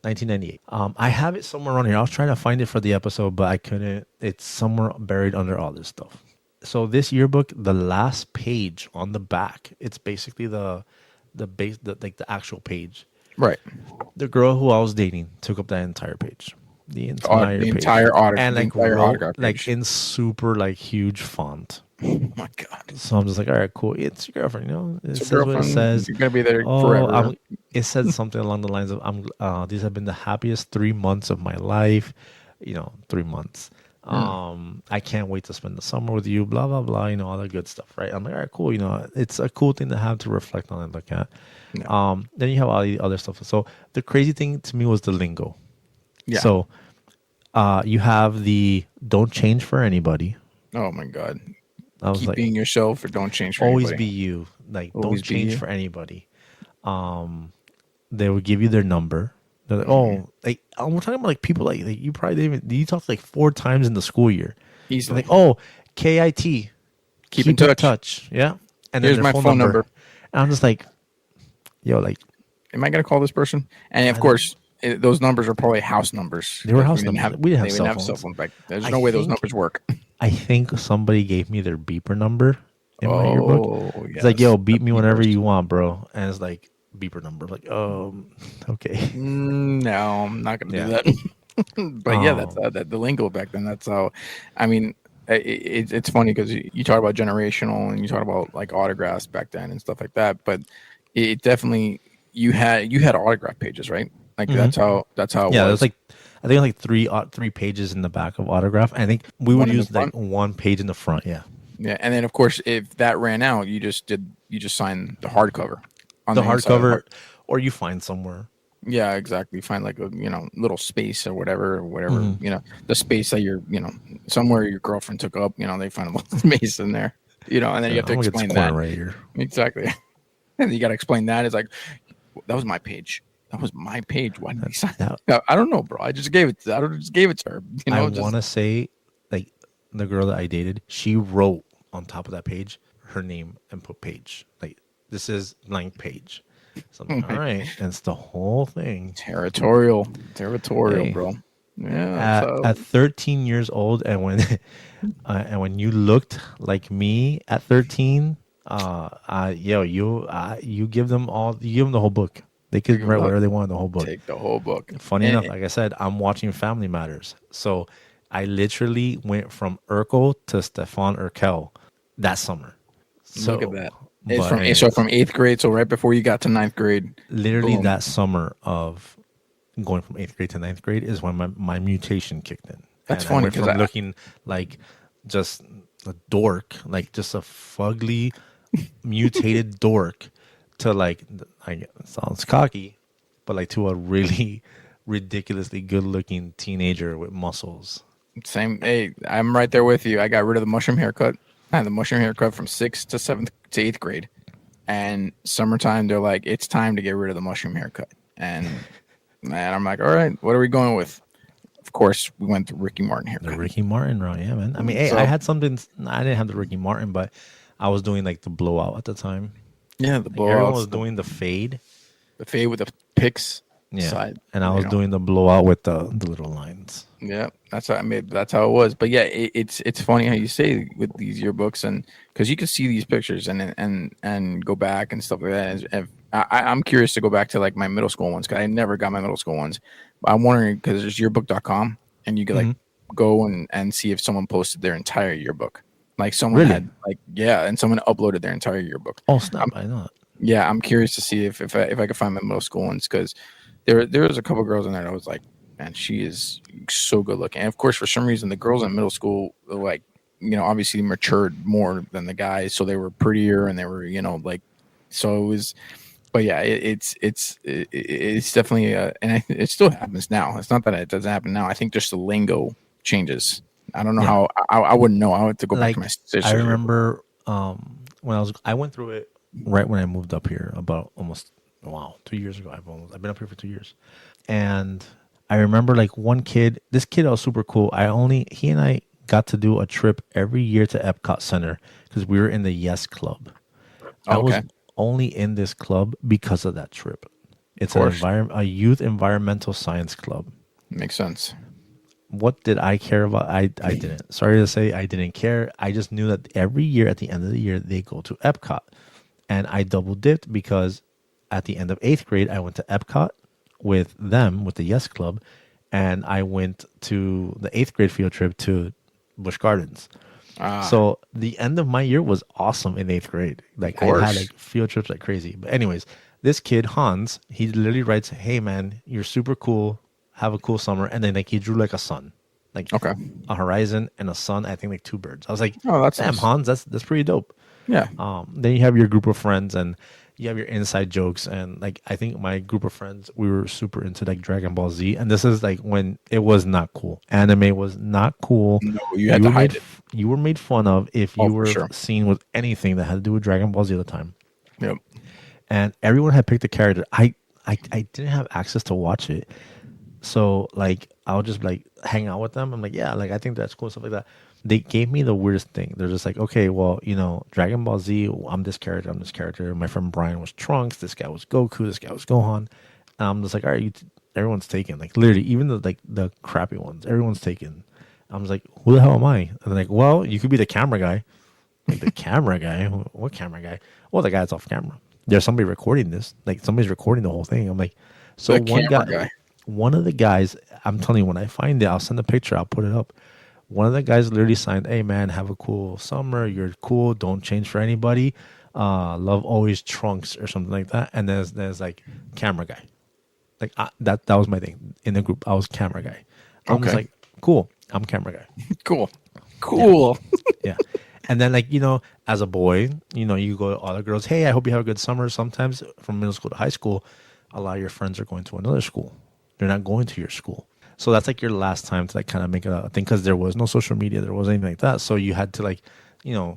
1998. I have it somewhere on here. I was trying to find it for the episode, but I couldn't. It's somewhere buried under all this stuff. So this yearbook, the last page on the back, it's basically the like the actual page. Right. The girl who I was dating took up that entire page. The entire page. Entire autograph. And like entire wrote autograph like page. in super like huge font. Oh my God. So I'm just like, all right, cool. It's your girlfriend, It It's a says what it girlfriend. says. You're gonna be there forever. It said something along the lines of, these have been the happiest 3 months of my life. 3 months. I can't wait to spend the summer with you, blah, blah, blah, all that good stuff, right? I'm like, all right, cool. It's a cool thing to have to reflect on and look at. Yeah. Then you have all the other stuff. So the crazy thing to me was the lingo. Yeah. So you have the don't change for anybody. Oh my God. I was Keep like, being yourself or don't change for always anybody. be you. Like, Always don't be change you. for anybody. They would give you their number. They're like, oh, like we're talking about like people like you probably didn't even, you talked like 4 times in the school year. Easily. Like, oh, KIT, Keep in touch. yeah. And Here's then my their phone number. And I'm just like, yo, like, am I gonna call this person? And of course, those numbers are probably house numbers. They were house We didn't numbers. We didn't have have cell cell phones back. There's I no way those think- numbers work. I think somebody gave me their beeper number in my yearbook. It's like, yo, beat me whenever you want, bro. And it's like beeper number. Like, okay. No, I'm not gonna Yeah. do that. But yeah, that's the lingo back then. That's how. I mean, it's funny because you talk about generational and you talk about like autographs back then and stuff like that. But it definitely you had autograph pages, right? Like that's how it Yeah, was. there's like I think like three pages in the back of autograph. I think we would One in the use like front? one page in the front. Yeah, Yeah, and then of course, if that ran out, you just signed the hardcover. On the inside of hardcover, or you find somewhere. Yeah, exactly. Find like a little space or whatever, Mm-hmm. the space that you're somewhere your girlfriend took up. They find a little space in there. And then you have to I'm gonna get explain this that corner right here. exactly. And you got to explain that. It's like that was my page. That was my page. Why did they sign that? I don't know, bro. I just gave it. I just gave it to her. I want to say like the girl that I dated, she wrote on top of that page her name and put page. Like, this is blank page. So I'm like, all right, and it's the whole thing. Territorial, Hey. bro. Yeah. At 13 years old, and when you looked like me at 13, you give them the whole book. They could write whatever they want in the whole book. Take the whole book. Funny enough, like I said, I'm watching Family Matters, so I literally went from Urkel to Stefan Urkel that summer. So, Look at that. but So from 8th grade, so right before you got to 9th grade. literally boom. that summer of going from 8th grade to 9th grade is when my mutation kicked in. That's And funny I went because from looking like just a dork, like just a fugly, mutated dork, to like it sounds cocky, but like to a really ridiculously good-looking teenager with muscles. Same. Hey, I'm right there with you. I got rid of the mushroom haircut. I had the mushroom haircut from 6th to 7th to 8th grade. And summertime, they're like, it's time to get rid of the mushroom haircut. And man, I'm like, all right, what are we going with? Of course, we went to Ricky Martin The haircut. Ricky Martin, right? Yeah, man. I mean, hey, I So had something. I didn't have the Ricky Martin, but I was doing like the blowout at the time. yeah, the Like everyone was blowouts, doing the fade. the fade with the picks Yeah, side. and I You was know, doing the blowout with the little lines. yeah, that's how I made. That's how it was. But yeah, it's funny how you say with these yearbooks, and because you can see these pictures and go back and stuff like that. I'm curious to go back to like my middle school ones because I never got my middle school ones. But I'm wondering because there's yearbook.com and you could like Hmm. go and see if someone posted their entire yearbook. Like someone Really? had like yeah, and someone uploaded their entire yearbook. Oh snap! I know. Yeah, I'm curious to see if I could find my middle school ones because there was a couple girls in there that I was like, man, she is so good looking. And of course, for some reason, the girls in middle school were like, obviously matured more than the guys, so they were prettier and they were, like, so it was. But yeah, it's definitely and it still happens now. It's not that it doesn't happen now. I think just the lingo changes. I don't know Yeah, how I wouldn't know. I would have to go back to my like I sister's yearbook. remember when I went through it right when I moved up here about almost, wow, 2 years ago. I've been up here for 2 years, and I remember like one kid. This kid was super cool. He and I got to do a trip every year to Epcot Center because we were in the Yes Club. I Oh, was okay, only in this club because of that trip. of It's course, a youth environmental science club. makes sense. What did I care about? I didn't. Sorry to say, I didn't care. I just knew that every year at the end of the year they go to Epcot, and I double dipped because at the end of 8th grade I went to Epcot with them with the Yes Club, and I went to the 8th grade field trip to Busch Gardens. Ah, So the end of my year was awesome in 8th grade. of Like I had course. like field trips like crazy. But anyways, this kid Hans, he literally writes, "Hey man, you're super cool. Have a cool summer." And then like he drew like a sun, like Okay. a horizon and a sun. I think like two birds. I was like, Oh, that's "Damn, nice. Hans, that's pretty dope." Yeah. Then you have your group of friends and you have your inside jokes, and like I think my group of friends, we were super into like Dragon Ball Z, and this is like when it was not cool. Anime was not cool. No, you had to hide it. You were made fun of if Oh, you for were sure. seen with anything that had to do with Dragon Ball Z at the time, Yep. and everyone had picked a character. I didn't have access to watch it, so like I would just like hang out with them. I'm like, yeah, like I think that's cool, stuff like that. They gave me the weirdest thing. They're just like, okay, well, Dragon Ball Z, I'm this character, I'm this character. My friend Brian was Trunks, this guy was Goku, this guy was Gohan. And I'm just like, all right, everyone's taken. Like literally, even the like the crappy ones, everyone's taken. I was like, who the hell am I? And they're like, well, you could be the camera guy. Like the camera guy? What camera guy? Well, the guy that's off camera. There's somebody recording this. Like somebody's recording the whole thing. I'm like, so The camera guy. one of the guys, I'm telling you, when I find it, I'll send a picture. I'll put it up. One of the guys literally signed, "Hey man, have a cool summer. You're cool. Don't change for anybody. Love always Trunks," or something like that. And there's like camera guy. Like that was my thing in the group. I was camera guy. I'm just Okay. like, cool. I'm camera guy. Cool. Yeah. Cool. Yeah. And then like, as a boy, you go to all the girls, "Hey, I hope you have a good summer." Sometimes from middle school to high school, a lot of your friends are going to another school. They're not going to your school. So that's like your last time to like kind of make a thing because there was no social media, there wasn't anything like that. So you had to like, you know,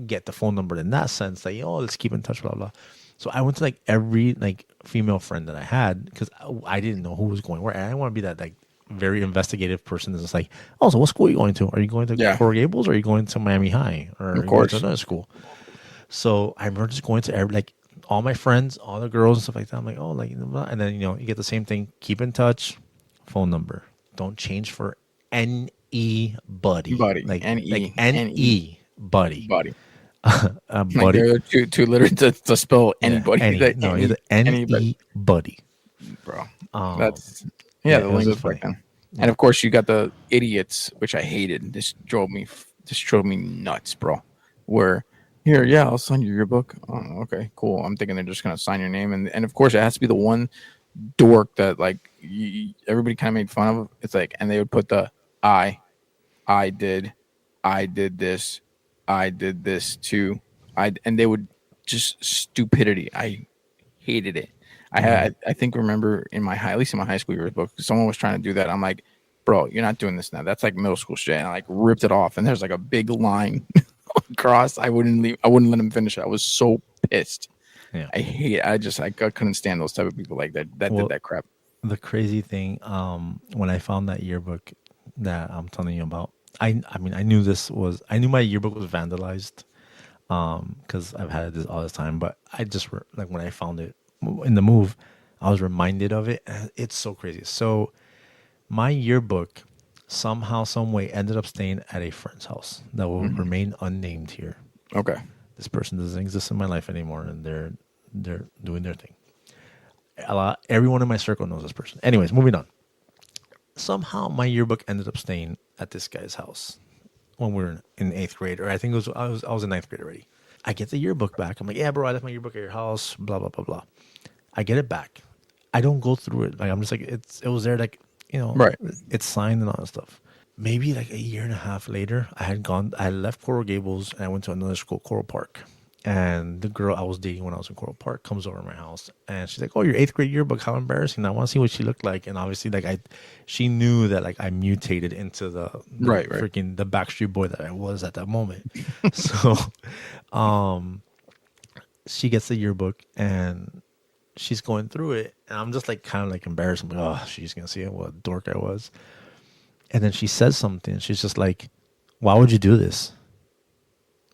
get the phone number in that sense, like, oh, let's keep in touch, blah blah. So I went to like every like female friend that I had because I didn't know who was going where, and I didn't want to be that like very investigative person that's just like, oh, so what school are you going to? Are you going to Yeah. Coral Gables, or are you going to Miami High, or are Of you going to course. another school? So I remember just going to every like all my friends, all the girls and stuff like that. I'm like, oh, like, and then you get the same thing. Keep in touch, phone number. Don't change for anybody, Buddy. like N-E. N-E. anybody, Buddy. Like buddy. they're too literal to spell Yeah, anybody. any Like no, either anybody. anybody. Bro. Um, That's yeah, yeah, the it was lingo's just back funny. then. And Yeah, of course you got the idiots, which I hated. This drove me nuts, bro. Where here, yeah, I'll sign your yearbook. Oh, okay, cool. I'm thinking they're just gonna sign your name, and of course it has to be the one dork that like everybody kind of made fun of. It's like, and they would put the I, I did, I did this, I did this too. And they would just stupidity. I hated it. I yeah, had I think remember in my high at least in my high school yearbook, someone was trying to do that. I'm like, bro, you're not doing this now. That's like middle school shit. And I like ripped it off, and there's like a big line across. I wouldn't let him finish it. I was so pissed. Yeah. I couldn't stand those type of people like that did that crap. The crazy thing, when I found that yearbook that I'm telling you about, I mean, I knew my yearbook was vandalized, because I've had this all this time. But I just like when I found it in the move, I was reminded of it. And it's so crazy. So my yearbook somehow, some way, ended up staying at a friend's house that will remain unnamed here. Okay. This person doesn't exist in my life anymore, and they're doing their thing. Everyone in my circle knows this person. Anyways, moving on. Somehow my yearbook ended up staying at this guy's house when we were in 8th grade, or I think I was in 9th grade already. I get the yearbook back. I'm like, yeah, bro, I left my yearbook at your house. Blah blah blah blah. I get it back. I don't go through it. Like I'm just like it was there. Like right. It's signed and all that stuff. Maybe like a year and a half later, I had left Coral Gables and I went to another school, Coral Park. And the girl I was dating when I was in Coral Park comes over to my house and she's like, "Oh, your 8th grade yearbook, how embarrassing. I want to see what she looked like." And obviously she knew that like I mutated into the right. freaking the Backstreet Boy that I was at that moment. So she gets the yearbook and she's going through it and I'm just like kind of like embarrassed. I'm like, oh, she's gonna see it, what a dork I was. And then she says something. She's just like, "Why would you do this?"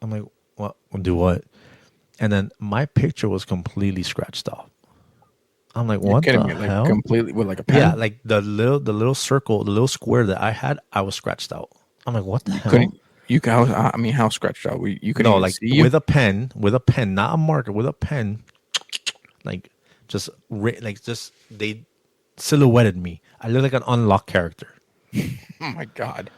I'm like, "What? Do what?" And then my picture was completely scratched off. I'm like, "What the hell?" Completely with like a pen? Yeah, like the little circle, the little square that I had, I was scratched out. I'm like, "What the hell?" I mean, how scratched out? You couldn't like see with a pen, not a marker, with a pen, like just they silhouetted me. I look like an unlocked character. Oh my God.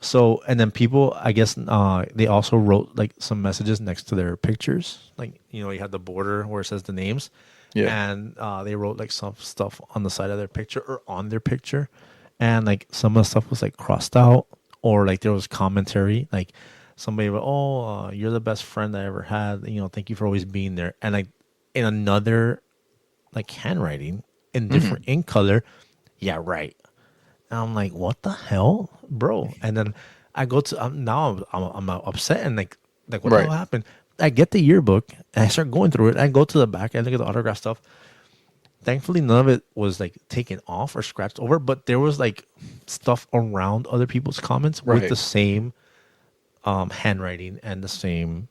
So, and then people, I guess, they also wrote like some messages next to their pictures. Like, you had the border where it says the names. Yeah. And they wrote like some stuff on the side of their picture or on their picture. And like some of the stuff was like crossed out, or like there was commentary. Like somebody wrote, "Oh, you're the best friend I ever had. Thank you for always being there." And like in another like handwriting in different ink color. Yeah, right. And I'm like, "What the hell, bro?" And then I go to now I'm upset and like what the hell happened? I get the yearbook and I start going through it. I go to the back and look at the autograph stuff. Thankfully, none of it was like taken off or scratched over, but there was like stuff around other people's comments with the same handwriting and the same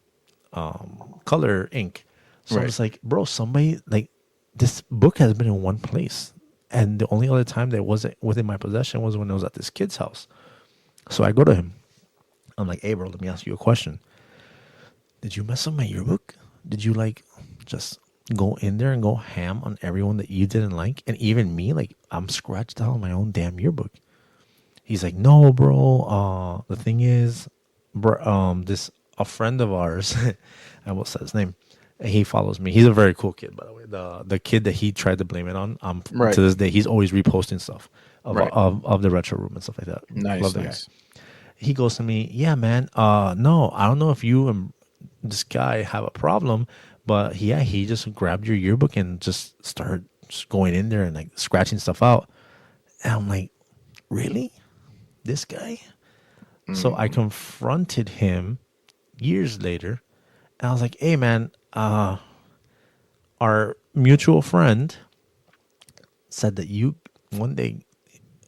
color ink. So I was like, "Bro, somebody like this book has been in one place." And the only other time that it wasn't within my possession was when I was at this kid's house. So I go to him. I'm like, "Hey, bro, let me ask you a question. Did you mess up my yearbook? Did you like just go in there and go ham on everyone that you didn't like? And even me, like I'm scratched out on my own damn yearbook." He's like, "No, bro. The thing is, a friend of ours, I won't say his name. He follows me. He's a very cool kid, by the way. The kid that he tried to blame it on, to this day, he's always reposting stuff of the retro room and stuff like that. Nice, Love the nice. guy. He goes to me, "Yeah, man. No, I don't know if you and this guy have a problem, but yeah, he just grabbed your yearbook and just started just going in there and like scratching stuff out." And I'm like, "Really? This guy?" So I confronted him years later, and I was like, "Hey, man, our mutual friend said that you one day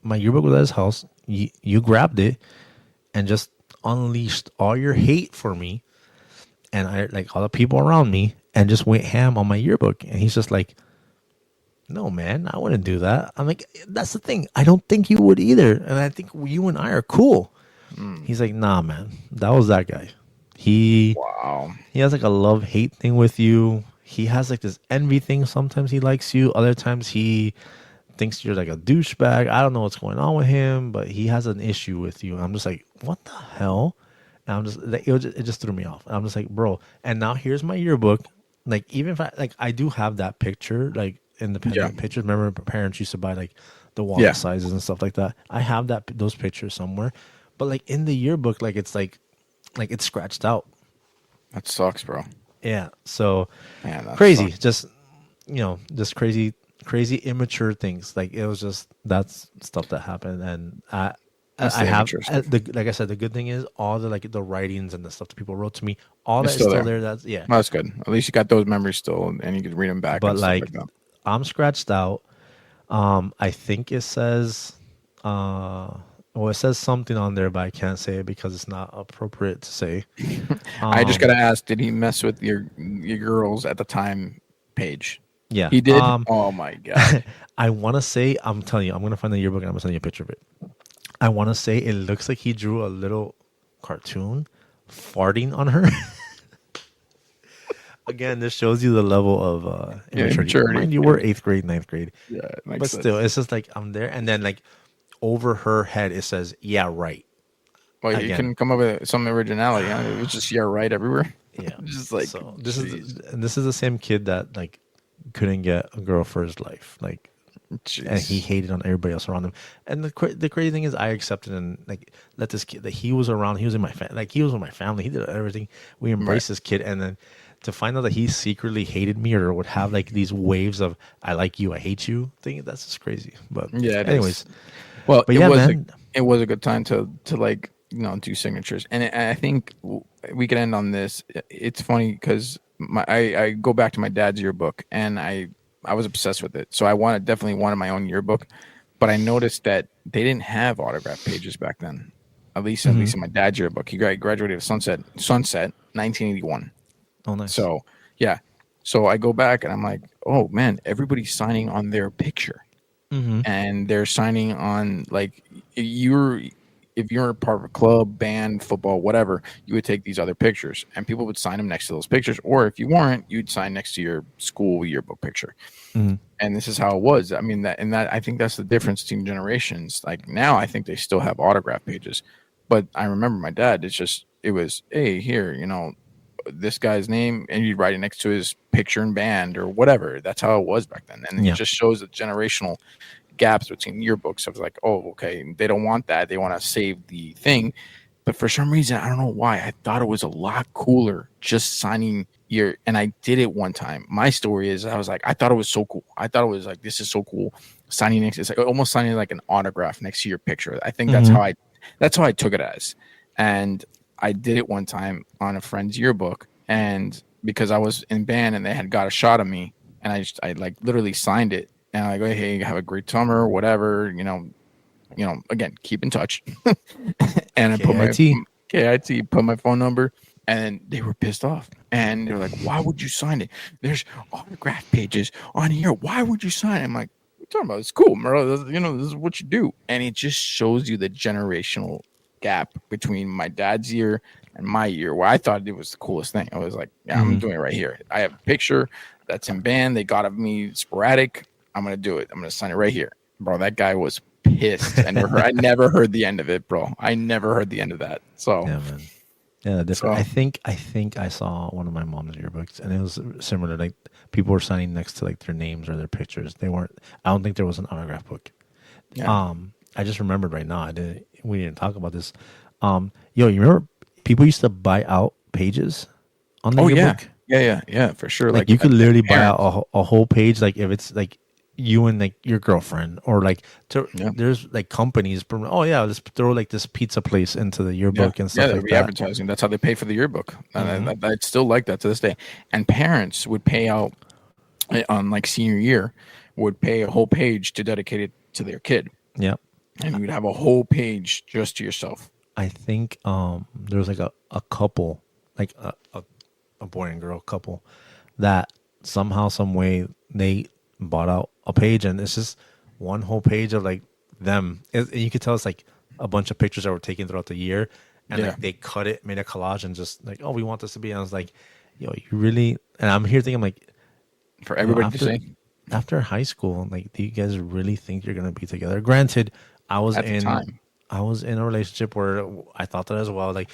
my yearbook was at his house. You grabbed it and just unleashed all your hate for me and I like all the people around me and just went ham on my yearbook." And he's just like, "No, man, I wouldn't do that." I'm like, "That's the thing. I don't think you would either. And I think you and I are cool." He's like, "Nah, man, that was that guy. He has like a love-hate thing with you. He has like this envy thing. Sometimes he likes you. Other times he thinks you're like a douchebag. I don't know what's going on with him, but he has an issue with you." And I'm just like, "What the hell?" And I'm just it just threw me off. And I'm just like, "Bro." And now here's my yearbook. Like even if I do have that picture, like independent pictures. Remember, my parents used to buy like the wall sizes and stuff like that. I have those pictures somewhere, but like in the yearbook, like it's scratched out. That sucks, bro. Yeah. So Man, that crazy. sucks. Just just crazy crazy immature things. Like it was just that's stuff that happened, and That's I the have immature stuff. like I said, the good thing is all the like the writings and the stuff that people wrote to me, all It's that is still still there. there. That's yeah. Well, that's good. At least you got those memories still, and you could read them back But and stuff like like that. I'm scratched out. I think it says well, it says something on there, but I can't say it because it's not appropriate to say. I just gotta ask: did he mess with your girls at the time page? Yeah. He did. Oh my god! I want to say, I'm telling you, I'm gonna find the yearbook and I'm gonna send you a picture of it. I want to say it looks like he drew a little cartoon farting on her. Again, this shows you the level of Yeah, immaturity. immaturity. Mind you, we're eighth grade, ninth grade, Yeah, it but makes still, sense. it's just like I'm there, and then like over her head it says, "Yeah, right." Well, he Again, couldn't come up with some originality. Huh? It was just yeah, right everywhere. yeah. Just like, So jeez, this is the same kid that like couldn't get a girl for his life, like, and he jeez. hated on everybody else around him. And the crazy thing is, I accepted and like let this kid that he was around. He was in my like he was with my family. He did everything. We Right. embraced this kid, and then to find out that he secretly hated me or would have like these waves of "I like you, I hate you" thing. That's just crazy. But Yeah, it is. anyways, Well, but yeah, man. it was a good time to like do signatures, and I think we could end on this. It's funny because I go back to my dad's yearbook, and I was obsessed with it, so I definitely wanted my own yearbook, but I noticed that they didn't have autograph pages back then. At Hmm. least in my dad's yearbook, he graduated of Sunset 1981. Oh, nice. So yeah, so I go back and I'm like, oh man, everybody's signing on their picture, Hmm. and they're signing on like you're if you're a part of a club, band, football, whatever, you would take these other pictures and people would sign them next to those pictures. Or if you weren't, you'd sign next to your school yearbook picture. Hmm. And this is how it was. I mean, that I think that's the difference between generations. Like now I think they still have autograph pages. But I remember my dad, it was, hey, here, this guy's name, and you'd write it next to his picture and band or whatever. That's how it was back then. And it Yeah. just shows the generational gaps between yearbooks. I was like, oh, okay, they don't want that. They want to save the thing. But for some reason, I don't know why, I thought it was a lot cooler just signing your. And I did it one time. My story is, I was like, I thought it was so cool. I thought it was like, this is so cool. Signing next, it's like almost signing like an autograph next to your picture. I think Hmm. that's how I took it as. And I did it one time on a friend's yearbook, and because I was in band and they had got a shot of me, and I like literally signed it, and I go, hey, have a great summer, whatever, again, keep in touch. And I put my KIT. KIT, put my phone number, and they were pissed off. And they're like, why would you sign it? There's autograph pages on here. Why would you sign it? I'm like, what are you talking about? It's cool, bro. This is what you do. And it just shows you the generational gap between my dad's year and my year, where I thought it was the coolest thing. I was like, yeah, I'm Hmm. doing it right here. I have a picture that's in band. They got of me sporadic. I'm going to do it. I'm going to sign it right here. Bro, that guy was pissed. I never heard the end of it, bro. I never heard the end of that. So, Yeah, man. Yeah, different. so I think I saw one of my mom's yearbooks, and it was similar. Like people were signing next to like their names or their pictures. They weren't. I don't think there was an autograph book. yeah. I just remembered right now. We didn't talk about this. Yo, you remember people used to buy out pages on the Oh yeah. yearbook? Yeah, for sure. Like you could literally buy out parents. a whole page. Like if it's like you and like your girlfriend, or like Yeah. there's like companies. Oh yeah, let's throw like this pizza place into the Yeah, yearbook and yeah, stuff they're like that. re-advertising. That's how they pay for the yearbook, and Hmm. I'd still like that to this day. And parents would pay out on like senior year, would pay a whole page to dedicate it to their kid, Yeah. and you would have a whole page just to yourself. I think there was like a couple, like a boy and girl couple that somehow, some way they bought out a page, and it's just one whole page of like them. And you could tell it's like a bunch of pictures that were taken throughout the year, and Yeah, like they cut it, made a collage, and just like, oh, we want this to be. And I was like, yo, you really? And I'm here thinking, I'm like, for yo, everybody to say after high school, like, do you guys really think you're gonna be together? Granted, I was at the in time. I was in a relationship where I thought that as well. Like,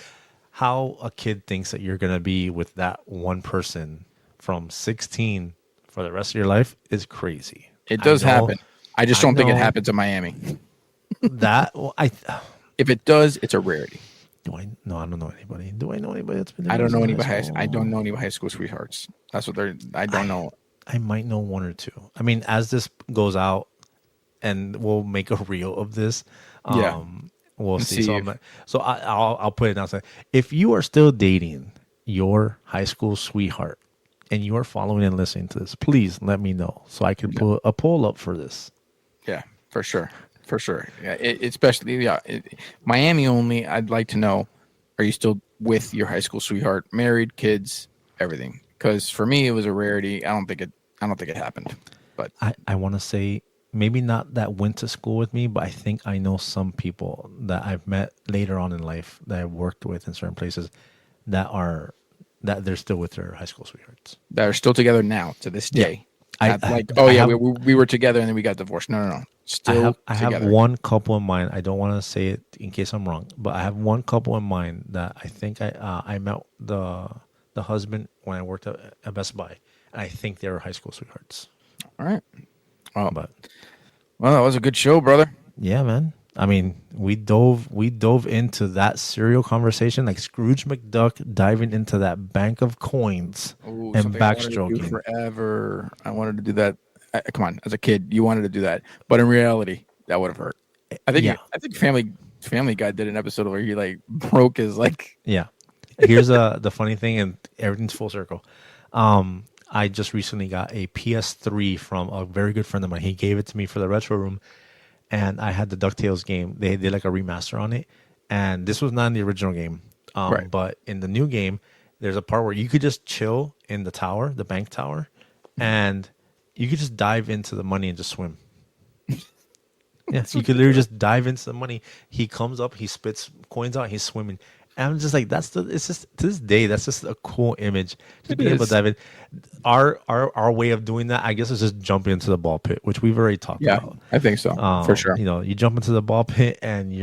how a kid thinks that you're gonna be with that one person from 16 for the rest of your life is crazy. It I does know, happen. I just I don't think it know happens in Miami. that. Well, If it does, it's a rarity. do I? No, I don't know anybody. Do I know anybody that's been I together don't know since high anybody. I school? don't know any high school sweethearts. That's what they're. I don't know. I might know one or two. I mean, as this goes out, and we'll make a reel of this. Yeah. We'll Let's see. So see I'm if not, so I'll put it outside. If you are still dating your high school sweetheart and you are following and listening to this, please let me know so I can put a poll up for this. yeah, for sure. For sure. Yeah, especially Miami only. I'd like to know: are you still with your high school sweetheart? Married, kids, everything? Because for me, it was a rarity. I don't think it happened. But I want to say maybe not that went to school with me, but I think I know some people that I've met later on in life that I've worked with in certain places that they're still with their high school sweethearts. they're still together now to this Yeah. day. I, Not I, like, I oh yeah, have we were together and then we got divorced. No. Still I have together. one couple in mind. I don't want to say it in case I'm wrong, but I have one couple in mind that I think I met the husband when I worked at Best Buy, and I think they were high school sweethearts. All right. Well, But that was a good show, brother. yeah, man. I mean, we dove into that cereal conversation like Scrooge McDuck diving into that bank of coins Ooh, and something I wanted to do backstroking. forever. I wanted to do that. Come on, as a kid, you wanted to do that, but in reality, that would have hurt. Yeah, I think Family Guy did an episode where he like broke his like. yeah. Here's the funny thing, and everything's full circle. I just recently got a PS3 from a very good friend of mine. He gave it to me for the retro room, and I had the DuckTales game. They did like a remaster on it, and this was not in the original game. Right. But in the new game, there's a part where you could just chill in the tower, the bank tower, and you could just dive into the money and just swim. Yeah, you could literally just dive into the money. He comes up, he spits coins out, he's swimming. And I'm just like, it's just to this day, that's just a cool image. Just being able to dive in. Our way of doing that, I guess, is just jumping into the ball pit, which we've already talked about. I think so for sure. You know, you jump into the ball pit, and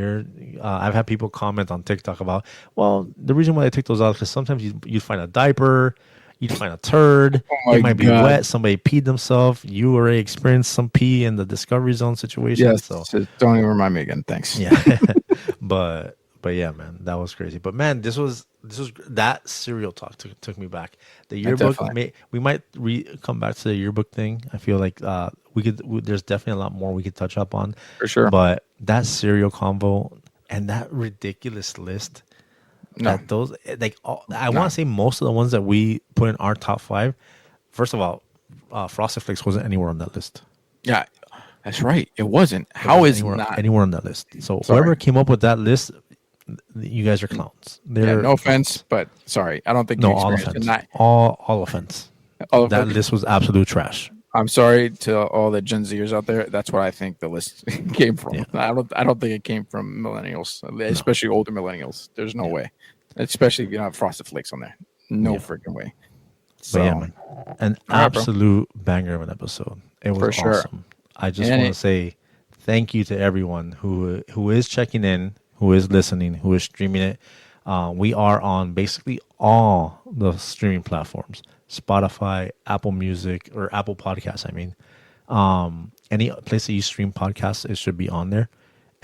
I've had people comment on TikTok about, well, the reason why I took those out is because sometimes you'd find a diaper, you'd find a turd, Oh it my might be God. wet, somebody peed themselves, you already experienced some pee in the Discovery Zone situation. Yes. So Don't even remind me again. Thanks. yeah, but yeah, man, that was crazy. But man, this was that cereal talk took me back. The yearbook, we might come back to the yearbook thing. I feel like there's definitely a lot more we could touch up on For sure. But that cereal combo and that ridiculous list, that those like I want to say most of the ones that we put in our top 5. First of all, Frosted Flakes wasn't anywhere on that list. Yeah, that's right. It wasn't. How is anywhere, not on that list? So Sorry. whoever came up with that list, you guys are clowns. Yeah, no offense, but sorry, I don't think no all offense. All offense. That list was absolute trash. I'm sorry to all the Gen Zers out there. That's what I think the list came from. Yeah. I don't think it came from millennials, especially older millennials. There's no way, especially if you don't have Frosted Flakes on there. No freaking way. So, but yeah, man, an absolute banger of an episode. It was awesome. Sure. I just want to say thank you to everyone who is checking in, who is listening, who is streaming it. We are on basically all the streaming platforms: Spotify, Apple Music, or Apple Podcasts. I mean, any place that you stream podcasts, it should be on there.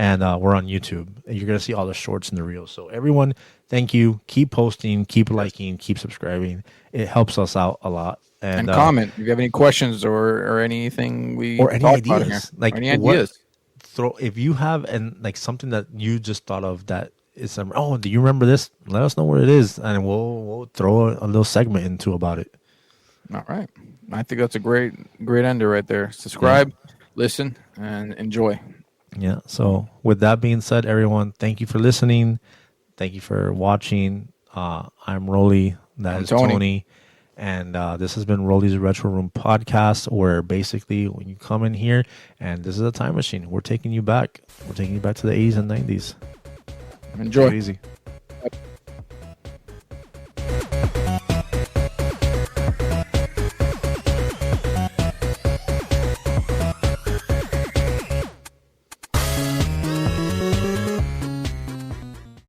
And we're on YouTube. And you're going to see all the shorts and the reels. So everyone, thank you. Keep posting, keep liking, keep subscribing. It helps us out a lot. And comment if you have any questions or anything or any ideas. Like any ideas. If you have something that you just thought of that is do you remember this? Let us know what it is, and we'll throw a little segment into about it. All right. I think that's a great ender right there. Subscribe, listen, and enjoy. Yeah. So with that being said, everyone, thank you for listening. Thank you for watching. I'm Roly. That is Tony. And this has been Roly's Retro Room podcast, where basically when you come in here, and this is a time machine, we're taking you back. We're taking you back to the 80s and 90s. Enjoy. Easy.